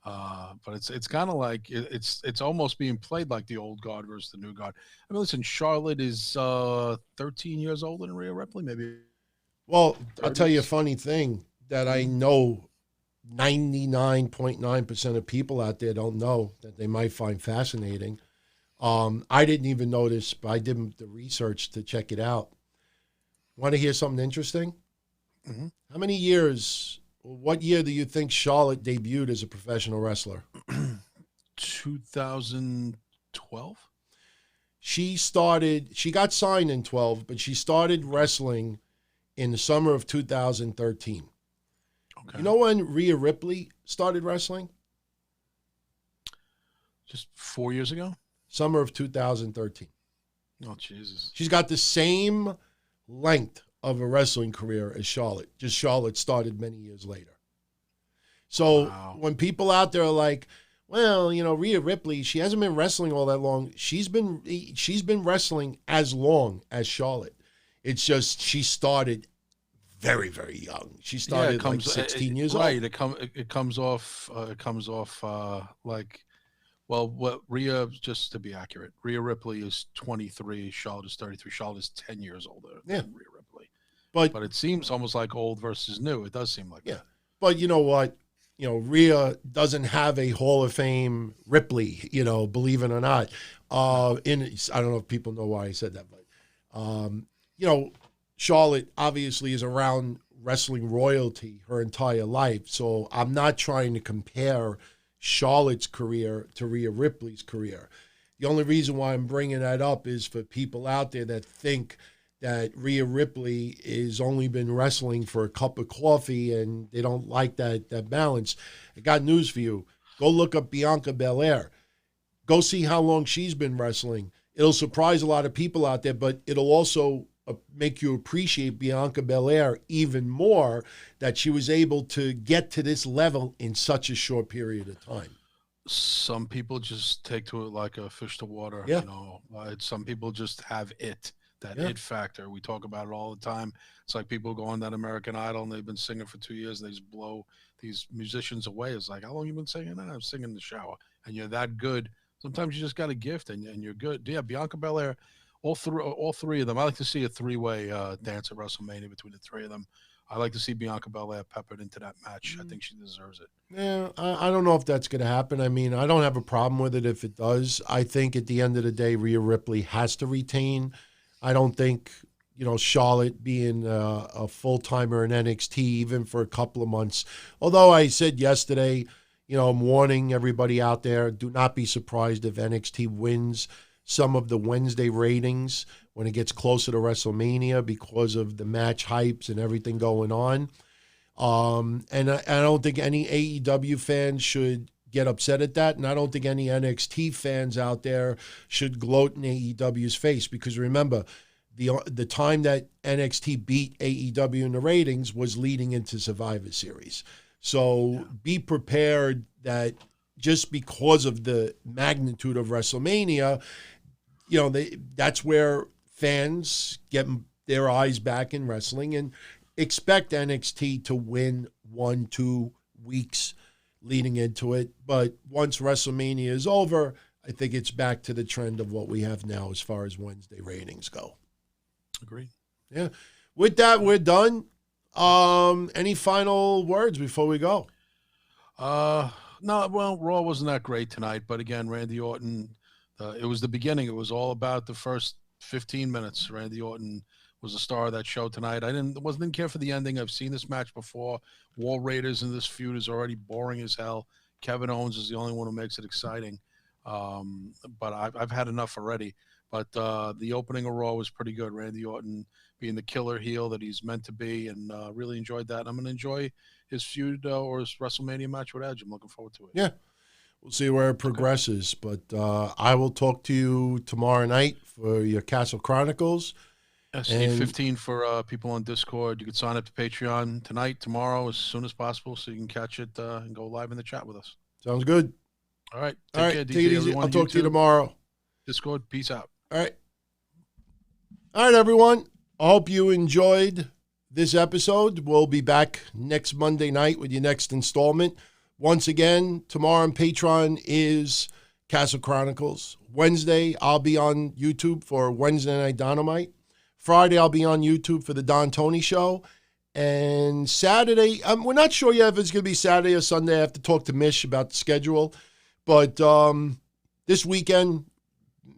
but it's kind of like it's almost being played like the old guard versus the new guard. I mean, listen, Charlotte is 13 years older than Rhea Ripley, maybe. Well, I'll tell you a funny thing that I know 99.9% of people out there don't know that they might find fascinating. I didn't even notice, but I did the research to check it out. Want to hear something interesting? Mm-hmm. How many years, what year do you think Charlotte debuted as a professional wrestler? 2012? She got signed in 12, but she started wrestling in the summer of 2013. Okay. You know when Rhea Ripley started wrestling? Just 4 years ago? Summer of 2013. Oh, Jesus. She's got the same length of a wrestling career as Charlotte. Just Charlotte started many years later. So when people out there are like, well, Rhea Ripley, she hasn't been wrestling all that long. She's been wrestling as long as Charlotte. It's just she started very, very young. She started like 16 years old. Right. It comes off like, well, what Rhea, just to be accurate, Rhea Ripley is 23, Charlotte is 33. Charlotte is 10 years older than Rhea Ripley. But it seems almost like old versus new. It does seem like that. But you know what? Rhea doesn't have a Hall of Fame Ripley, believe it or not. I don't know if people know why I said that, but, Charlotte obviously is around wrestling royalty her entire life. So I'm not trying to compare Charlotte's career to Rhea Ripley's career. The only reason why I'm bringing that up is for people out there that think that Rhea Ripley is only been wrestling for a cup of coffee and they don't like that balance. I got news for you. Go look up Bianca Belair. Go see how long she's been wrestling. It'll surprise a lot of people out there, but it'll also make you appreciate Bianca Belair even more, that she was able to get to this level in such a short period of time. Some people just take to it like a fish to water. Yeah. Some people just have it factor. We talk about it all the time. It's like people go on that American Idol and they've been singing for 2 years. They just blow these musicians away. It's like, how long you been singing? I'm singing in the shower. And you're that good. Sometimes you just got a gift and you're good. Yeah, Bianca Belair, all three of them. I like to see a three-way dance at WrestleMania between the three of them. I like to see Bianca Belair peppered into that match. I think she deserves it. Yeah, I don't know if that's going to happen. I mean, I don't have a problem with it if it does. I think at the end of the day, Rhea Ripley has to retain. I don't think, Charlotte being a full-timer in NXT, even for a couple of months. Although I said yesterday, I'm warning everybody out there, do not be surprised if NXT wins some of the Wednesday ratings when it gets closer to WrestleMania because of the match hypes and everything going on. And I don't think any AEW fans should get upset at that, and I don't think any NXT fans out there should gloat in AEW's face, because remember, the time that NXT beat AEW in the ratings was leading into Survivor Series. So be prepared that just because of the magnitude of WrestleMania, that's where fans get their eyes back in wrestling, and expect NXT to win 1-2 weeks leading into it. But once WrestleMania is over, I think it's back to the trend of what we have now as far as Wednesday ratings go. Agreed. Yeah. With that, we're done. Any final words before we go? No, well, Raw wasn't that great tonight, but again, Randy Orton, it was the beginning. It was all about the first 15 minutes. Randy Orton was the star of that show tonight. I didn't care for the ending. I've seen this match before. War Raiders in this feud is already boring as hell. Kevin Owens is the only one who makes it exciting. But I've had enough already. But the opening of Raw was pretty good. Randy Orton being the killer heel that he's meant to be, and really enjoyed that. I'm going to enjoy his feud or his WrestleMania match with Edge. I'm looking forward to it. Yeah. We'll see where it progresses. Okay. But I will talk to you tomorrow night for your Castle Chronicles. Yes, 8:15 for people on Discord. You can sign up to Patreon tonight, tomorrow, as soon as possible, so you can catch it and go live in the chat with us. Sounds good. All right. Take care, take it easy. I'll talk to you tomorrow. Discord, peace out. All right. All right, everyone. I hope you enjoyed this episode. We'll be back next Monday night with your next installment. Once again, tomorrow on Patreon is Castle Chronicles. Wednesday, I'll be on YouTube for Wednesday Night Don-O-Mite. Friday, I'll be on YouTube for the Don Tony Show. And Saturday, we're not sure yet if it's going to be Saturday or Sunday. I have to talk to Mish about the schedule. But this weekend,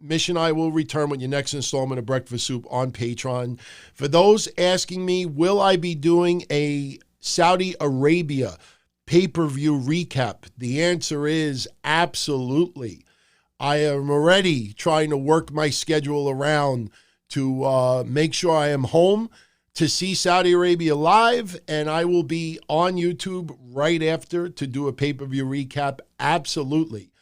Mish and I will return with your next installment of Breakfast Soup on Patreon. For those asking me, will I be doing a Saudi Arabia pay-per-view recap? The answer is absolutely. I am already trying to work my schedule around to make sure I am home to see Saudi Arabia live, and I will be on YouTube right after to do a pay-per-view recap. Absolutely.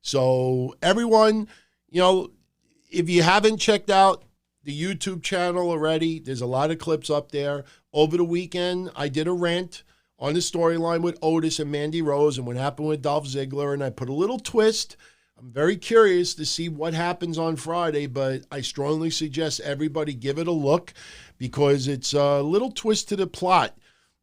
So everyone, if you haven't checked out the YouTube channel already, there's a lot of clips up there. Over the weekend, I did a rant on the storyline with Otis and Mandy Rose and what happened with Dolph Ziggler, and I put a little twist. I'm very curious to see what happens on Friday, but I strongly suggest everybody give it a look because it's a little twist to the plot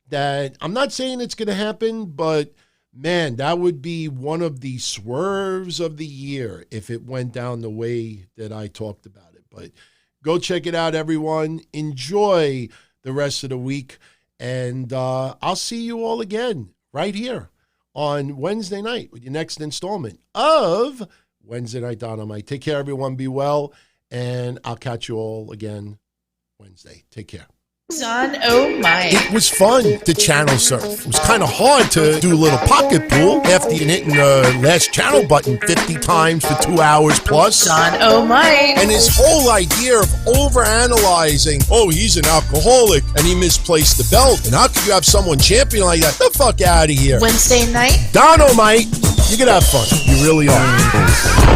that I'm not saying it's going to happen, but man, that would be one of the swerves of the year if it went down the way that I talked about it. But go check it out, everyone. Enjoy the rest of the week, and I'll see you all again right here on Wednesday night with your next installment of Wednesday Night Dynamite. Take care, everyone. Be well, and I'll catch you all again Wednesday. Take care. Don-O-Mite. It was fun to channel surf. It was kind of hard to do a little pocket pool after you hitting the last channel button 50 times for 2 hours plus. Don-O-Mite. And his whole idea of overanalyzing, oh, he's an alcoholic and he misplaced the belt. And how could you have someone champion like that? The fuck out of here. Wednesday night. Don-O-Mite, you're going to have fun. You really are.